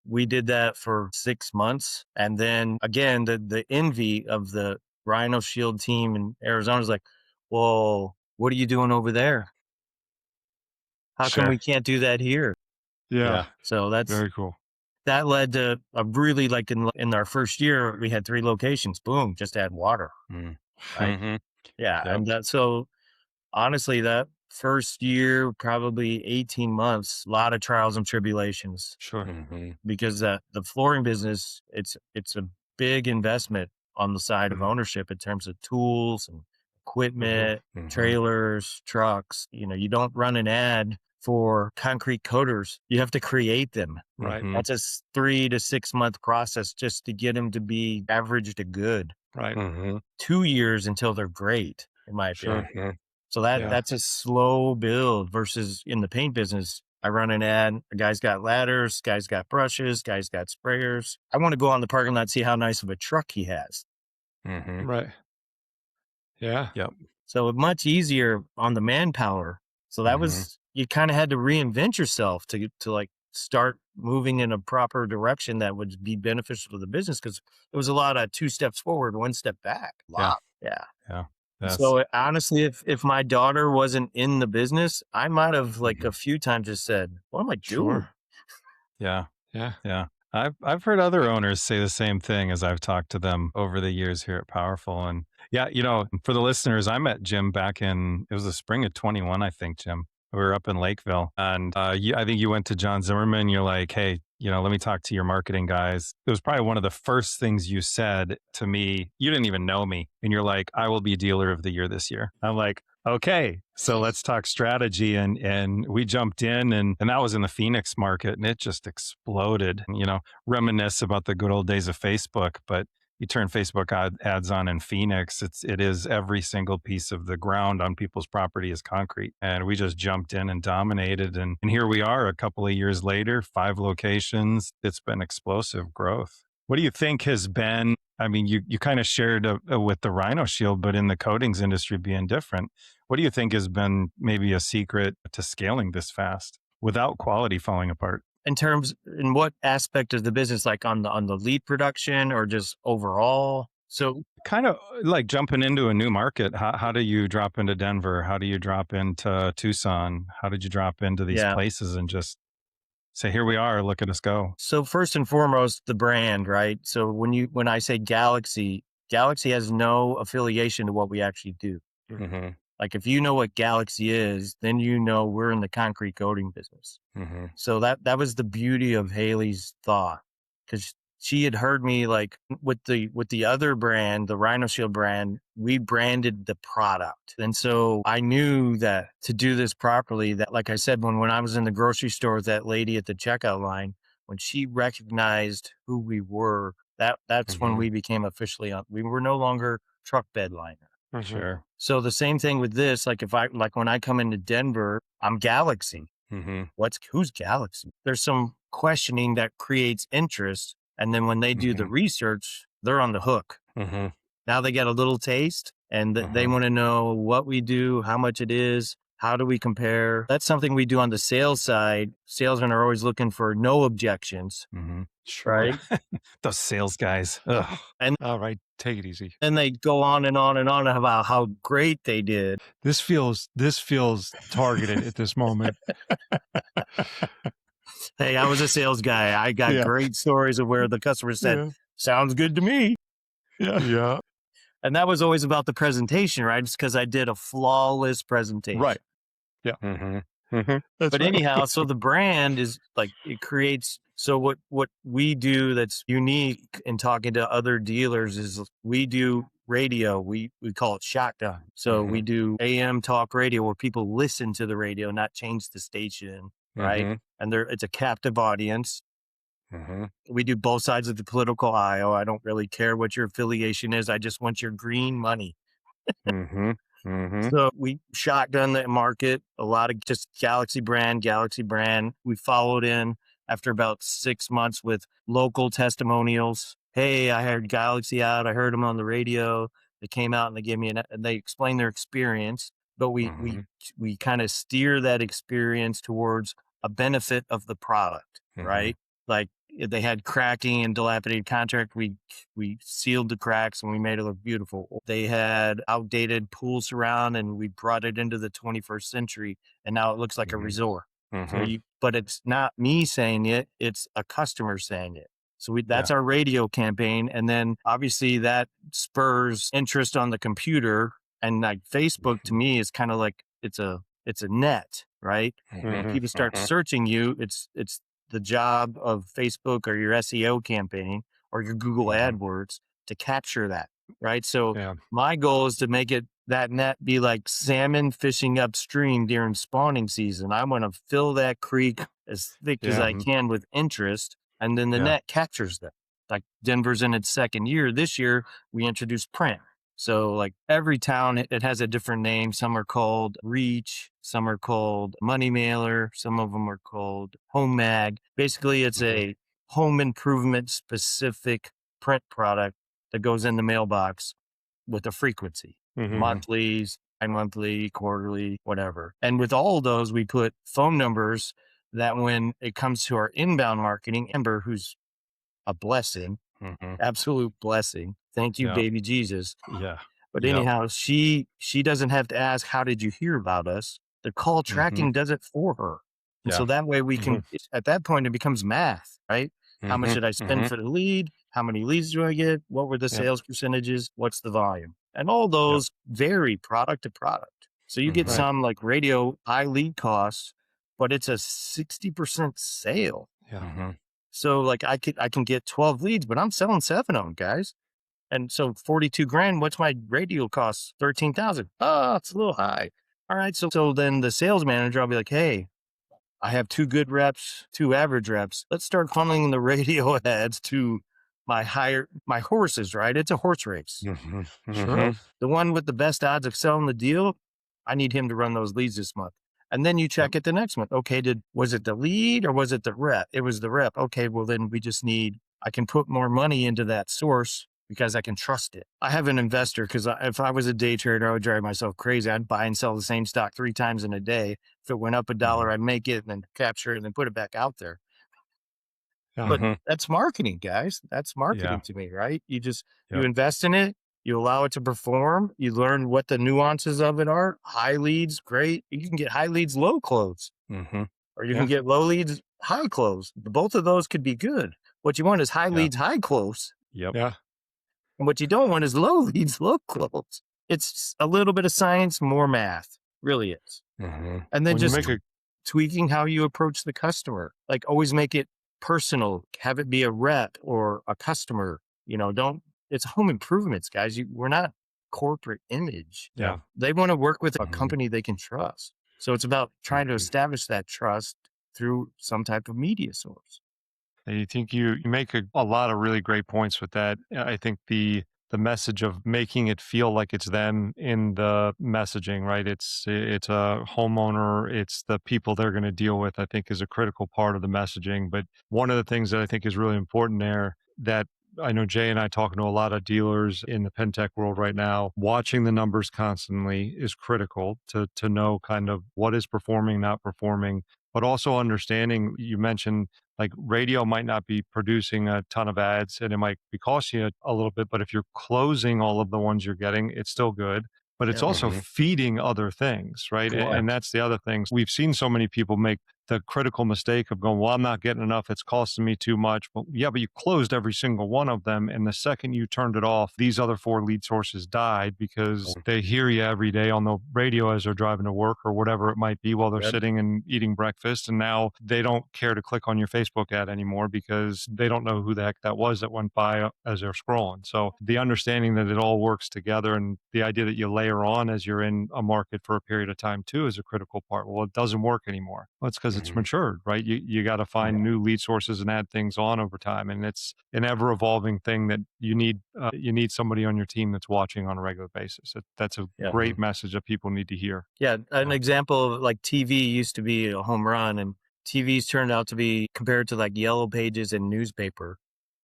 we did that for 6 months. And then again, the envy of the Rhino Shield team in Arizona is like, well, what are you doing over there? How come Sure. we can't do that here? Yeah. Yeah. So Very cool. that led to a really like in our first year, we had 3 locations. Boom, just add water, Mm. right? Mhm. Yeah. Yep. And so honestly, that first year, probably 18 months, a lot of trials and tribulations. Sure. Mhm. Because the flooring business, it's a big investment on the side of Mhm. ownership in terms of tools and Mhm. equipment, Mhm. trailers, trucks. You don't run an ad for concrete coaters. You have to create them. Right. Mhm. That's a 3 to 6 month process just to get them to be average to good. Right. Mhm. 2 years until they're great, in my Sure. opinion. Mhm. So Yeah. that's a slow build versus in the paint business. I run an ad. A guy's got ladders, guy's got brushes, guy's got sprayers. I want to go on the parking lot and see how nice of a truck he has. Mhm. Right. Yeah. Yep. So much easier on the manpower. So that Mhm. was you kind of had to reinvent yourself to like start moving in a proper direction that would be beneficial to the business because it was a lot of 2 steps forward, 1 step back. Yeah. Yeah. Yeah. That's So honestly, if my daughter wasn't in the business, I might have like Mhm. a few times just said, "What am I doing?" Sure. Yeah. Yeah. Yeah. I've heard other owners say the same thing as I've talked to them over the years here at Powerful. And yeah, for the listeners, I met Jim back in it was the spring of 21, I think, Jim. We were up in Lakeville, and I think you went to John Zimmerman. You're like, hey, let me talk to your marketing guys. It was probably one of the first things you said to me. You didn't even know me, and you're like, I will be dealer of the year this year. I'm like, okay, so let's talk strategy. And we jumped in and that was in the Phoenix market and it just exploded. Reminisce about the good old days of Facebook, but you turn Facebook ads on in Phoenix, it is every single piece of the ground on people's property is concrete. And we just jumped in and dominated. And here we are a couple of years later, 5 locations. It's been explosive growth. What do you think has been? I mean, you kind of shared with the Rhino Shield, but in the coatings industry being different, what do you think has been maybe a secret to scaling this fast without quality falling apart? In what aspect of the business, like on the lead production or just overall? So Kind of like jumping into a new market. How do you drop into Denver? How do you drop into Tucson? How did you drop into these yeah. places and just say, here we are, look at us go? So first and foremost, the brand, right? So when I say Galaxy, Galaxy has no affiliation to what we actually do. Mhm. Mm-hmm. Like if you know what Galaxy is, then we're in the concrete coating business. Mm-hmm. So that was the beauty of Haley's thought because she had heard me like with the other brand, the Rhino Shield brand, we branded the product. And so I knew that to do this properly, that like I said, when I was in the grocery store with that lady at the checkout line, when she recognized who we were, that's when Mm-hmm. we became officially on. We were no longer truck bed liner. Mhm. Sure. So the same thing with this, like when I come into Denver, I'm Galaxy. Mm-hmm. Who's Galaxy? There's some questioning that creates interest. And then when they do the Mm-hmm. research, they're on the hook. Mm-hmm. Now they get a little taste and they Mm-hmm. want to know what we do, how much it is, how do we compare? That's something we do on the sales side. Salesmen are always looking for no objections, Mm-hmm. Sure. right? Those sales guys. Ugh. And All right. Take it easy. then they go on and on and on about how great they did. This feels targeted at this moment. Hey, I was a sales guy. I got Yeah. great stories of where the customer said, Yeah. sounds good to me. Yeah. Yeah. And that was always about the presentation, right? It's because I did a flawless presentation. Right. Yeah. Mm-hmm. Mm-hmm. That's But right. anyhow, so the brand is like it creates. So what we do that's unique in talking to other dealers is we do radio. We call it shotgun. So we Mhm. do AM talk radio where people listen to the radio, not change the station, right? Mhm. And it's a captive audience. Mhm. We do both sides of the political aisle. I don't really care what your affiliation is. I just want your green money. Mhm. Mhm. So we shotgun the market, a lot of just Galaxy brand. We followed in. after about 6 months with local testimonials. Hey, I heard Galaxy out. I heard them on the radio. They came out and they gave me and they explained their experience, but we kind of steer that experience towards a benefit of the product, right? Like if they had cracking and dilapidated contract, we sealed the cracks and we made it look beautiful. They had outdated pool surround and we brought it into the 21st century, and now it looks like a resort. So but it's not me saying it; it's a customer saying it. So that's our radio campaign, and then obviously that spurs interest on the computer. And like Facebook to me is kind of like it's a net, right? When people start searching you, it's the job of Facebook or your SEO campaign or your Google AdWords to capture that, right? So my goal is to make that net be like salmon fishing upstream during spawning season. I want to fill that creek as thick as I can with interest, and then the net captures them. Like Denver's in its second year. This year, we introduced print. So like every town, it has a different name. Some are called Reach. Some are called Money Mailer. Some of them are called Home Mag. Basically, it's a home improvement specific print product that goes in the mailbox with a frequency, monthlies, bi-monthly, quarterly, whatever. And with all of those, we put phone numbers that when it comes to our inbound marketing, Amber, who's a blessing, absolute blessing. Thank you, baby Jesus. But anyhow, she doesn't have to ask, how did you hear about us? The call tracking does it for her. And so that way we can, at that point, it becomes math, right? How much did I spend for the lead? How many leads do I get? What were the sales percentages? What's the volume? And all those vary product to product. So you get some like radio high lead costs, but it's a 60% sale. So like I can get 12 leads, but I'm selling 7 of them, guys. And so 42 grand, what's my radio cost? 13,000. Oh, it's a little high. All right. So then the sales manager, I'll be like, hey, I have 2 good reps, 2 average reps. Let's start funneling the radio ads to my horses, right? It's a horse race. So the one with the best odds of selling the deal, I need him to run those leads this month. And then you check it the next month. Okay, was it the lead or was it the rep? It was the rep. Okay, well then I can put more money into that source because I can trust it. I have an investor because if I was a day trader, I would drive myself crazy. I'd buy and sell the same stock 3 times in a day. If it went up $1, I'd make it and then capture it and then put it back out there. But that's marketing, guys. That's marketing to me, right? You invest in it. You allow it to perform. You learn what the nuances of it are. High leads, great. You can get high leads, low close. Or you can get low leads, high close. Both of those could be good. What you want is high leads, high close. And what you don't want is low leads, low close. It's a little bit of science, more math. Really is. And then just tweaking how you approach the customer. Like always make it personal. Have it be a rep or a customer. It's home improvements, guys. We're not corporate image. They want to work with a company they can trust. So it's about trying to establish that trust through some type of media source. I think you make a lot of really great points with that. I think the message of making it feel like it's them in the messaging, right? It's a homeowner, it's the people they're going to deal with, I think is a critical part of the messaging. But one of the things that I think is really important there that I know Jay and I talking to a lot of dealers in the pen tech world right now, watching the numbers constantly is critical to know kind of what is performing, not performing, but also understanding, you mentioned like radio might not be producing a ton of ads and it might be costing you a little bit, but if you're closing all of the ones you're getting, it's still good. But it's also feeding other things, right? And that's the other thing. We've seen so many people make the critical mistake of going, well, I'm not getting enough. It's costing me too much. But yeah, but you closed every single one of them. And the second you turned it off, these other 4 lead sources died because they hear you every day on the radio as they're driving to work or whatever it might be while they're sitting and eating breakfast. And now they don't care to click on your Facebook ad anymore because they don't know who the heck that was that went by as they're scrolling. So the understanding that it all works together and the idea that you layer on as you're in a market for a period of time too is a critical part. Well, it doesn't work anymore. Well, it's because it's matured, right? You got to find new lead sources and add things on over time. And it's an ever evolving thing that you need somebody on your team that's watching on a regular basis. That's a great message that people need to hear. Yeah. An example of like TV used to be a home run and TV's turned out to be compared to like yellow pages and newspaper.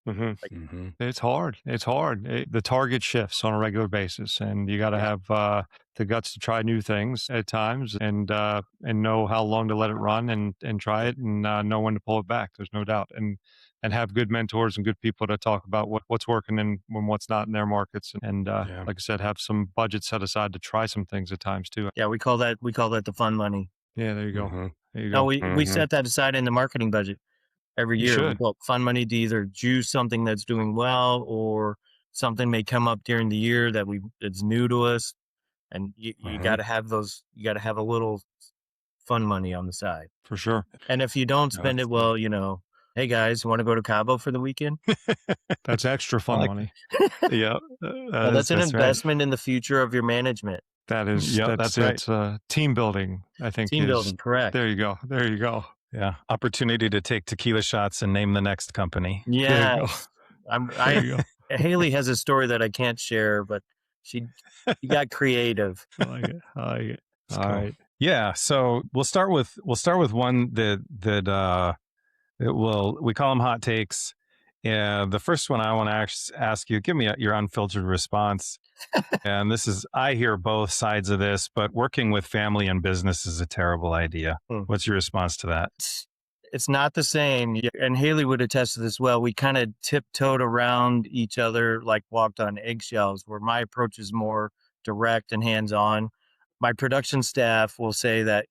Hmm. Like, It's hard. It's hard. The target shifts on a regular basis, and you got to yeah, have the guts to try new things at times, and know how long to let it run, and try yeah, it, and know when to pull it back. There's no doubt, and have good mentors and good people to talk about what's working and when what's not in their markets, and Yeah. like I said, have some budget set aside to try some things at times too. yeah. We call that the fun money. Yeah, there you go. Mm-hmm. There you No, go. we Mm-hmm. set that aside in the marketing budget every You year. We should. pull up fun money to either juice something that's doing well, or something may come up during the year that's new to us, and you Mm-hmm. got to have those. You got to have a little fun money on the side. For sure. And if you don't No, spend it that's well, hey guys, want to go to Cabo for the weekend? That's extra I fun like. money. Yeah, Well, that's an that's right. investment in the future of your management. Yep, That's that's right. it. Team building, I think, Team is building, correct. there you go. There you go. Yeah, opportunity to take tequila shots and name the next company. There you go. Yes. There you go. Haley has a story that I can't share, but she got creative. I like it. I like it. It's All cool. right. Yeah, so we'll start with one we call them hot takes. Yeah, the first one I want to ask you, give me your unfiltered response. And this is, I hear both sides of this, but working with family and business is a terrible idea. Hmm. What's your response to that? It's not the same. And Haley would attest to this well. We kind of tiptoed around each other, like walked on eggshells, where my approach is more direct and hands-on. My production staff will say that,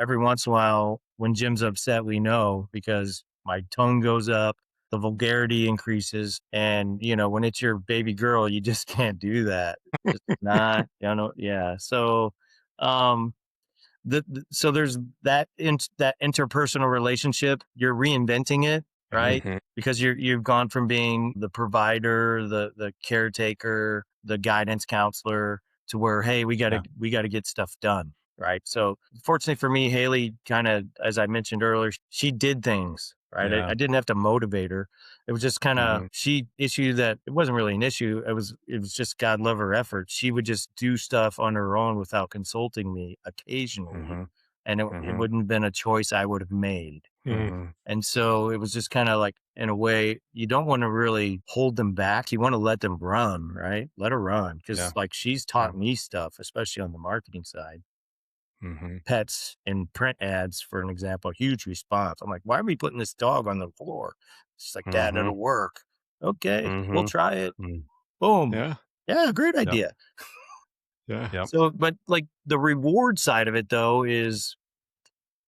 every once in a while when Jim's upset, we know, because my tone goes up, the vulgarity increases. And, when it's your baby girl, you just can't do that. It's not, yeah. So, so there's that that interpersonal relationship. You're reinventing it, right? Mhm. Because you've gone from being the provider, the caretaker, the guidance counselor, to where, hey, we Yeah. gotta get stuff done, right? So fortunately for me, Haley kind of, as I mentioned earlier, she did things, right? Yeah. I didn't have to motivate her. It was just kind of, Mhm. she issue that it wasn't really an issue. It was just God love her effort. She would just do stuff on her own without consulting me occasionally. Mhm. And it Mhm. wouldn't have been a choice I would have made. Mhm. And so it was just kind of like, in a way, you don't want to really hold them back. You want to let them run, right? Let her run. Because Yeah. like, she's taught me stuff, especially on the marketing side. Mhm. Pets and print ads, for an example, huge response. I'm like, why are we putting this dog on the floor? She's like, Dad, Mhm. it'll work. Okay, we'll Mhm. try it. Mm. Boom. Yeah. Yeah, great Yep. idea. Yeah. Yep. So, but like the reward side of it though is,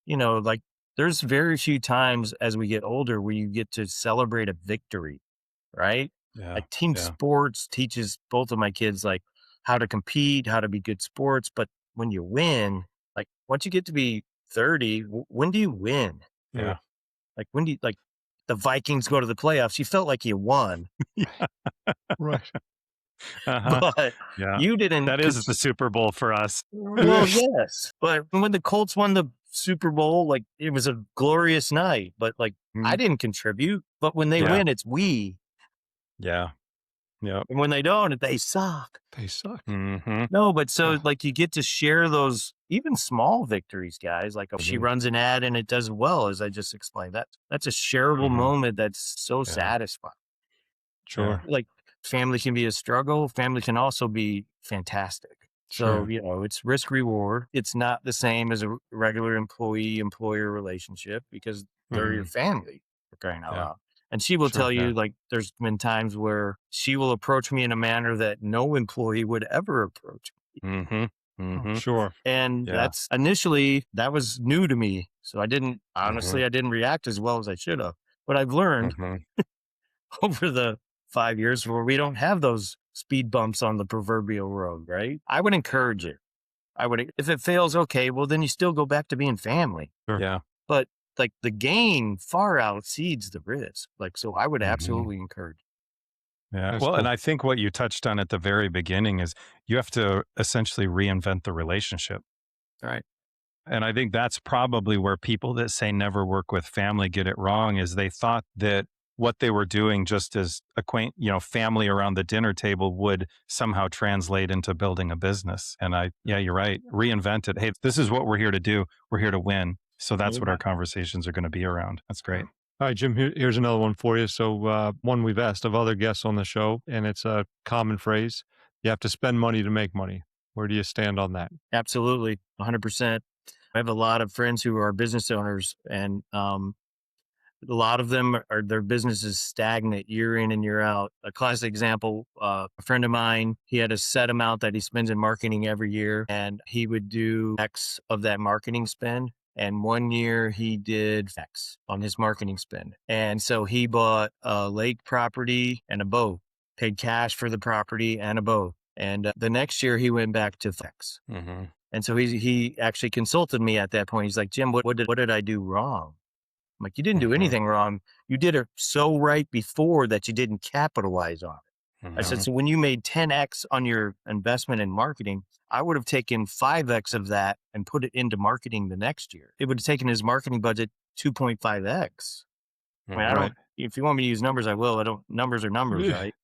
like there's very few times as we get older where you get to celebrate a victory, right? Yeah. Like team Yeah. sports teaches both of my kids like how to compete, how to be good sports. But when you win, like once you get to be 30, when do you win? Yeah. Like when do you, like the Vikings go to the playoffs, you felt like you won, Right. Uh-huh. but Yeah. you didn't. That is the Super Bowl for us. Well, yes, but when the Colts won the Super Bowl, like it was a glorious night, but like I Mhm. didn't contribute. But when they Yeah. win, it's we. Yeah. Yep. And when they don't, they suck. They suck. Mhm. No, but so Yeah. like you get to share those even small victories, guys. Like if she Mhm. runs an ad and it does well, as I just explained, that's a shareable Mhm. moment that's so Yeah. satisfying. Sure. Like family can be a struggle. Family can also be fantastic. So, Sure. it's risk reward. It's not the same as a regular employee employer relationship because they're your Mhm. family, for crying out Yeah. loud. And she will Sure. tell Yeah. you, like, there's been times where she will approach me in a manner that no employee would ever approach me. Mhm. Oh, Mhm. sure. And Yeah. that's initially, that was new to me. So honestly, Mhm. I didn't react as well as I should have. But I've learned Mhm. over the 5 years where we don't have those speed bumps on the proverbial road, right? I would encourage it. If it fails, okay, well, then you still go back to being family. Sure. Yeah. But like the gain far exceeds the risk. Like, so I would Mhm. absolutely encourage. Yeah. That's Well, and cool. I think what you touched on at the very beginning is you have to essentially reinvent the relationship. Right. And I think that's probably where people that say never work with family get it wrong is they thought that what they were doing just as family around the dinner table would somehow translate into building a business. And yeah, you're right. Reinvent it. Hey, this is what we're here to do. We're here to win. So that's what Yeah. our conversations are going to be around. That's great. All right, Jim, here's another one for you. So, one we've asked of other guests on the show, and it's a common phrase. You have to spend money to make money. Where do you stand on that? Absolutely, 100%. I have a lot of friends who are business owners, and a lot of them are their business is stagnant year in and year out. A classic example, a friend of mine, he had a set amount that he spends in marketing every year, and he would do X of that marketing spend. And one year he did X on his marketing spend. And so he bought a lake property and a boat, paid cash for the property and a boat. And the next year he went back to X. Mm-hmm. And so he actually consulted me at that point. He's like, Jim, what did I do wrong? I'm like, you didn't do anything wrong. You did it so right before that you didn't capitalize on it. I said, so when you made 10X on your investment in marketing, I would have taken 5X of that and put it into marketing the next year. It would have taken his marketing budget 2.5X. I mean, I Right. don't, if you want me to use numbers, I will. Numbers are numbers, Yeah. right?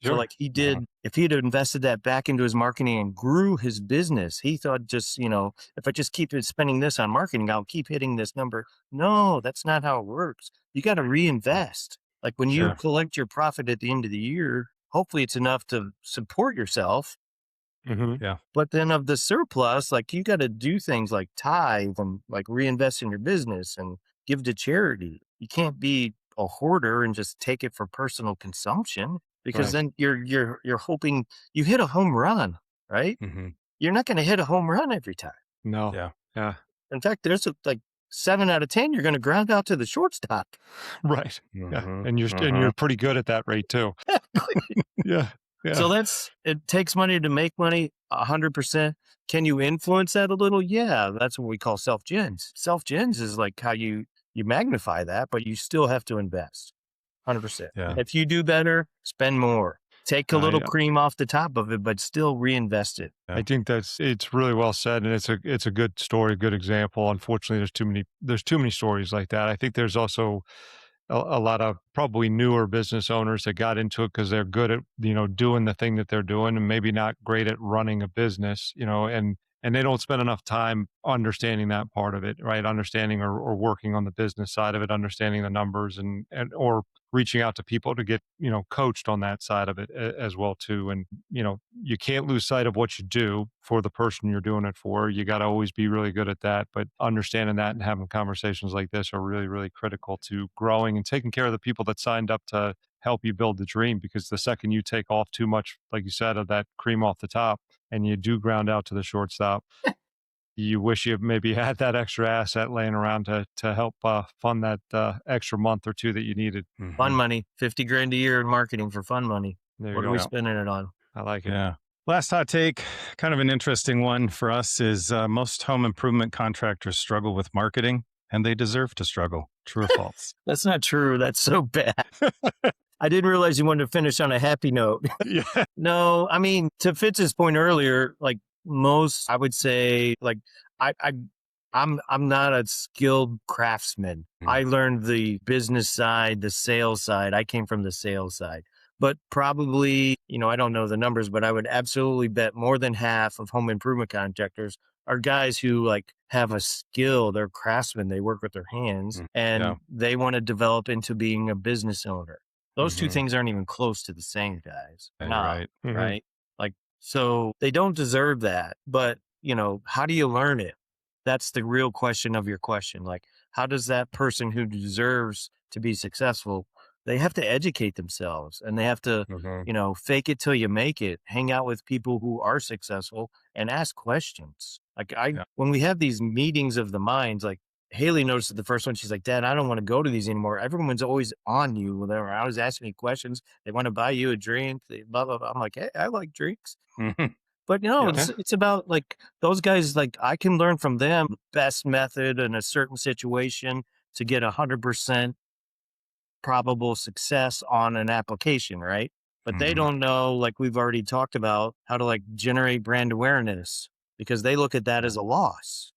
So Sure. like he did, if he'd invested that back into his marketing and grew his business, he thought just, if I just keep spending this on marketing, I'll keep hitting this number. No, that's not how it works. You got to reinvest. Like when you Sure. collect your profit at the end of the year, hopefully it's enough to support yourself. Mm-hmm. But then of the surplus, like you got to do things like tithe and like reinvest in your business and give to charity. You can't be a hoarder and just take it for personal consumption because Right. then you're hoping you hit a home run, right? Mm-hmm. You're not going to hit a home run every time. No. Yeah. Yeah. In fact, there's like 7 out of 10 you're going to ground out to the shortstop. Right. Mm-hmm. Yeah. And you're pretty good at that rate too. Yeah. Yeah. So it takes money to make money 100%. Can you influence that a little? Yeah. That's what we call self-gens. Self-gens is like how you magnify that, but you still have to invest 100%. Yeah. If you do better, spend more. Take a little I- cream off the top of it, but still reinvest it. I think it's really well said, and it's a good story, good example. Unfortunately, there's too many stories like that. I think there's also a lot of probably newer business owners that got into it because they're good at doing the thing that they're doing, and maybe not great at running a business, and they don't spend enough time understanding that part of it, right? Understanding or working on the business side of it, understanding the numbers, and or reaching out to people to get coached on that side of it as well too. And you can't lose sight of what you do for the person you're doing it for. You got to always be really good at that, but understanding that and having conversations like this are really, really critical to growing and taking care of the people that signed up to help you build the dream. Because the second you take off too much, like you said, of that cream off the top, and you do ground out to the shortstop, you wish you maybe had that extra asset laying around to help fund that extra month or two that you needed. Fun money, 50 grand a year in marketing for fun money. There What you are we go. spending it on? I like it. Yeah. Last hot take, kind of an interesting one for us, is most home improvement contractors struggle with marketing, and they deserve to struggle. True or false? That's not true. That's so bad. I didn't realize you wanted to finish on a happy note. Yeah. No, I mean, to Fitz's point earlier, like most, I would say, like I'm not a skilled craftsman. I learned the business side, the sales side. I came from the sales side. But probably, I don't know the numbers, but I would absolutely bet more than half of home improvement contractors are guys who like have a skill. They're craftsmen. They work with their hands and they want to develop into being a business owner. Those two things aren't even close to the same, guys. They're not, Right. right? Like, so they don't deserve that. But, how do you learn it? That's the real question of your question. Like, how does that person who deserves to be successful, they have to educate themselves and they have to, fake it till you make it, hang out with people who are successful and ask questions. Like when we have these meetings of the minds, like Haley noticed the first one, she's like, Dad, I don't want to go to these anymore. Everyone's always on you. They're always asking me questions. They want to buy you a drink, blah, blah, blah. I'm like, hey, I like drinks. But it's about like those guys, like I can learn from them the best method in a certain situation to get 100% probable success on an application, right? But they don't know, like we've already talked about, how to like generate brand awareness because they look at that as a loss.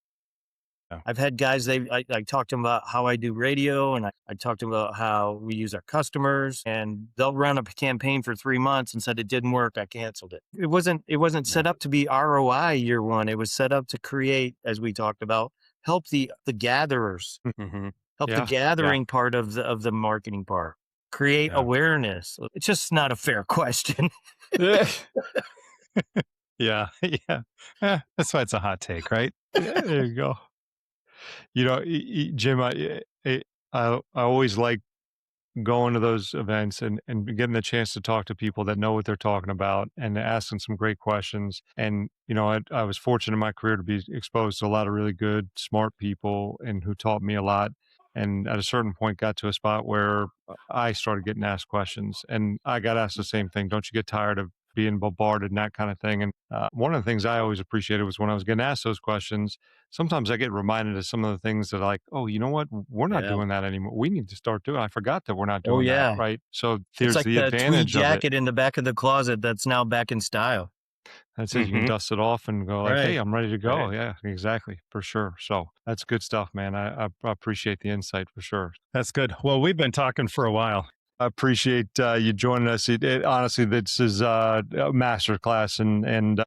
I've had guys, I talked to them about how I do radio and I talked to them about how we use our customers and they'll run a campaign for 3 months and said it didn't work. I canceled it. It wasn't set up to be ROI year one. It was set up to create, as we talked about, help the gatherers, Mm-hmm. help the Yeah. Yeah. gathering part of the marketing part, create Yeah. awareness. It's just not a fair question. Yeah. Yeah. That's why it's a hot take, right? Yeah, there you go. Jim, I always like going to those events and getting the chance to talk to people that know what they're talking about and asking some great questions. And, I was fortunate in my career to be exposed to a lot of really good, smart people and who taught me a lot. And at a certain point, got to a spot where I started getting asked questions and I got asked the same thing. Don't you get tired of being bombarded and that kind of thing? And one of the things I always appreciated was when I was getting asked those questions, sometimes I get reminded of some of the things that like, oh, you know what? We're not Yeah. doing that anymore. We need to start doing. I forgot that we're not Oh doing that, yeah. right? So It's there's like the the tweed advantage of it. jacket in the back of the closet that's now back in style. That's it. You can Mm-hmm. dust it off and go like, hey, Right. I'm ready to go. Right. Yeah, exactly, for sure. So that's good stuff, man. I appreciate the insight for sure. That's good. Well, we've been talking for a while. I appreciate you joining us. Honestly, this is a master class and Mm.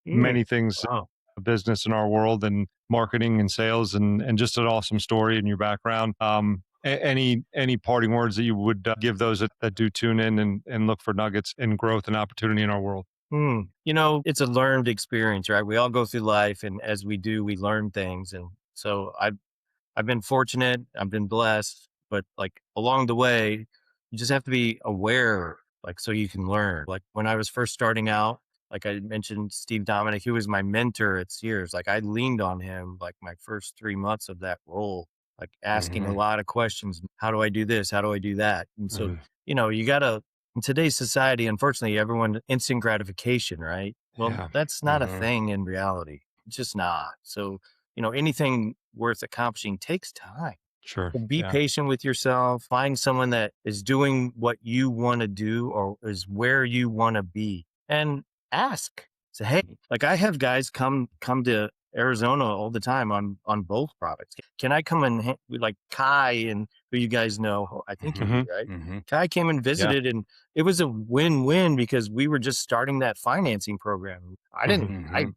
many things Wow. business in our world and marketing and sales and just an awesome story in your background. Any parting words that you would give those that do tune in and look for nuggets and growth and opportunity in our world? It's a learned experience, right? We all go through life, and as we do, we learn things. And so I've been fortunate, I've been blessed, but like along the way, you just have to be aware, like so you can learn. Like when I was first starting out, like I mentioned, Steve Dominic, he was my mentor at Sears. Like I leaned on him like my first 3 months of that role, like asking a Mm-hmm. lot of questions. How do I do this? How do I do that? And so, Mhm. you gotta in today's society, unfortunately, everyone instant gratification, right? Well, Yeah, that's not a Mm-hmm. thing in reality. It's just not. So, anything worth accomplishing takes time. sure. So be Yeah. patient with yourself. Find someone that is doing what you want to do or is where you want to be, and ask. Say, hey, like I have guys come to Arizona all the time on both products. Can I come and with like Kai and who you guys know? I think you Mm-hmm. do, right? Mm-hmm. Kai came and Yeah. visited, and it was a win-win because we were just starting that financing program. Mhm. I Mm-hmm.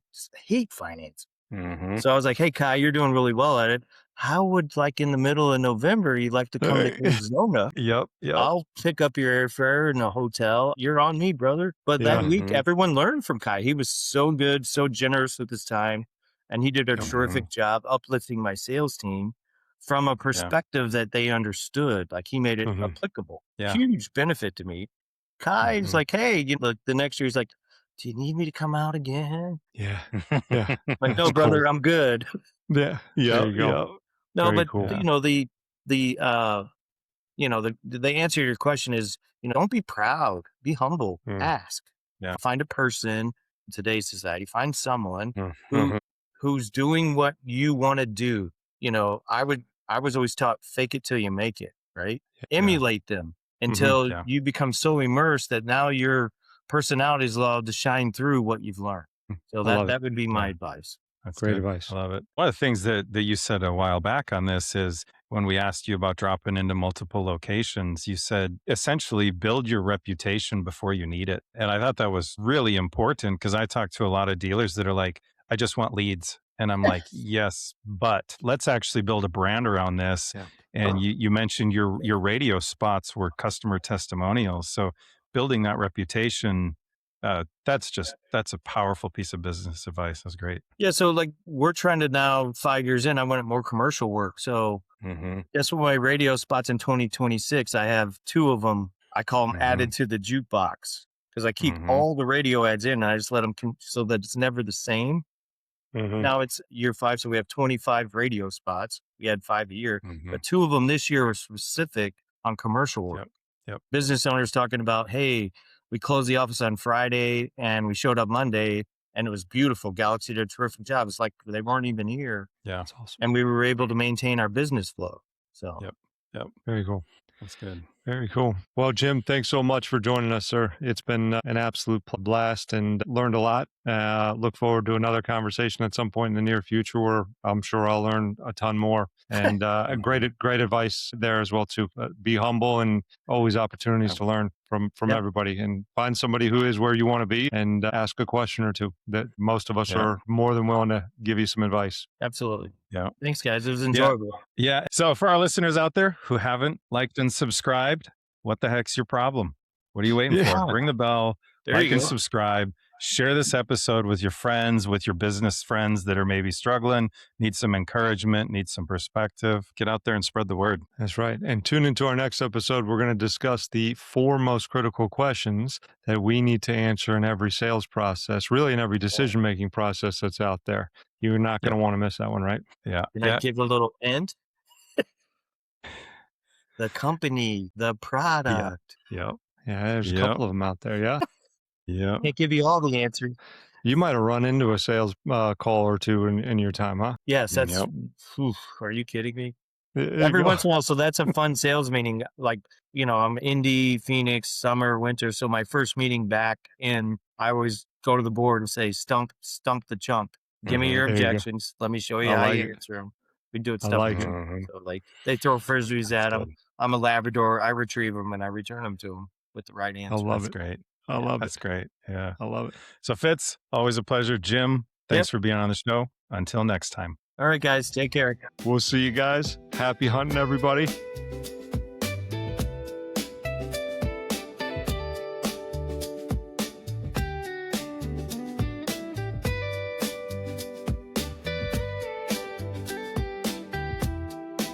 hate finance. Mm-hmm. So I was like, "Hey, Kai, you're doing really well at it. How would like in the middle of November you like to come to Arizona? Yep. Yep. I'll pick up your airfare in a hotel. You're on me, brother." But that Yeah. week, Mm-hmm. everyone learned from Kai. He was so good, so generous with his time, and he did a Yep. Mm-hmm. terrific job uplifting my sales team from a Yeah. perspective that they understood. Like he made it Mhm. applicable. Yeah. Huge benefit to me. Kai's Mm-hmm. like, "Hey, the next year he's like, do you need me to come out again?" Yeah. Yeah. Like, That's "No, cool. brother, I'm good." Yeah. There Yep. you go. Yep. No, Very but cool. Yeah. the the answer to your question is, don't be proud, be humble, Mm. ask. Yeah. Find a person in today's society, find someone Mm-hmm. who who's doing what you want to do. I was always taught fake it till you make it, right? Yeah. Emulate them Mhm. until Yeah. you become so immersed that now your personality is allowed to shine through what you've learned. So I love it. that would be my Yeah. advice. That's Great good. advice. I love it. One of the things that you said a while back on this is when we asked you about dropping into multiple locations, you said essentially build your reputation before you need it. And I thought that was really important because I talk to a lot of dealers that are like, I just want leads. And I'm like, yes, but let's actually build a brand around this. Yeah. And you mentioned your radio spots were customer testimonials. So building that reputation, that's a powerful piece of business advice. That's great. Yeah, so like we're trying to now 5 years in, I wanted more commercial work. So Mm-hmm. that's what my radio spots in 2026. I have two of them. I call them Mm-hmm. added to the jukebox because I keep Mm-hmm. all the radio ads in and I just let them so that it's never the same. Mhm. Now it's year 5, so we have 25 radio spots. We had 5 a year, Mm-hmm. but two of them this year were specific on commercial work. Yep. Yep. Business owners talking about, hey, we closed the office on Friday and we showed up Monday and it was beautiful. Galaxy did a terrific job. It's like they weren't even here Yeah. That's awesome. and we were able to maintain our business flow. So Yep. Yep. Very cool. That's good. Very cool. Well, Jim, thanks so much for joining us, sir. It's been an absolute blast and learned a lot. Look forward to another conversation at some point in the near future where I'm sure I'll learn a ton more. And great advice there as well, too. Be humble and always opportunities to learn from Yep. everybody, and find somebody who is where you want to be and ask a question or two. That most of us are more than willing to give you some advice. Absolutely. Yeah. Thanks, guys. It was enjoyable. Yeah. So for our listeners out there who haven't liked and subscribed, what the heck's your problem? What are you waiting for? Ring the bell, There like you and go. subscribe. Share this episode with your friends, with your business friends that are maybe struggling, need some encouragement, need some perspective. Get out there and spread the word. That's right. And tune into our next episode. We're going to discuss the 4 most critical questions that we need to answer in every sales process, really in every decision-making process that's out there. You're not going to want to miss that one, right? Yeah. Can I give a little hint? The company, the product. Yep. Yeah, there's a couple of them out there. Yeah. Yeah. Can't give you all the answers. You might have run into a sales call or two in your time, huh? Yes, that's. Are you kidding me? There Every you go. once in a while, so that's a fun sales meeting. Like, I'm Indy, Phoenix, summer, winter. So my first meeting back in, I always go to the board and say, stump the chump. Give me your There you go. objections. Let me show you I how like you it. answer them. We do it I stuff. like it. So like they throw frisbees at them. I'm a Labrador. I retrieve them and I return them to them with the right answer. I love That's it. great. I love That's it. great. Yeah. I love it. So Fitz, always a pleasure. Jim, thanks for being on the show. Until next time. All right, guys, take care. We'll see you guys. Happy hunting, everybody.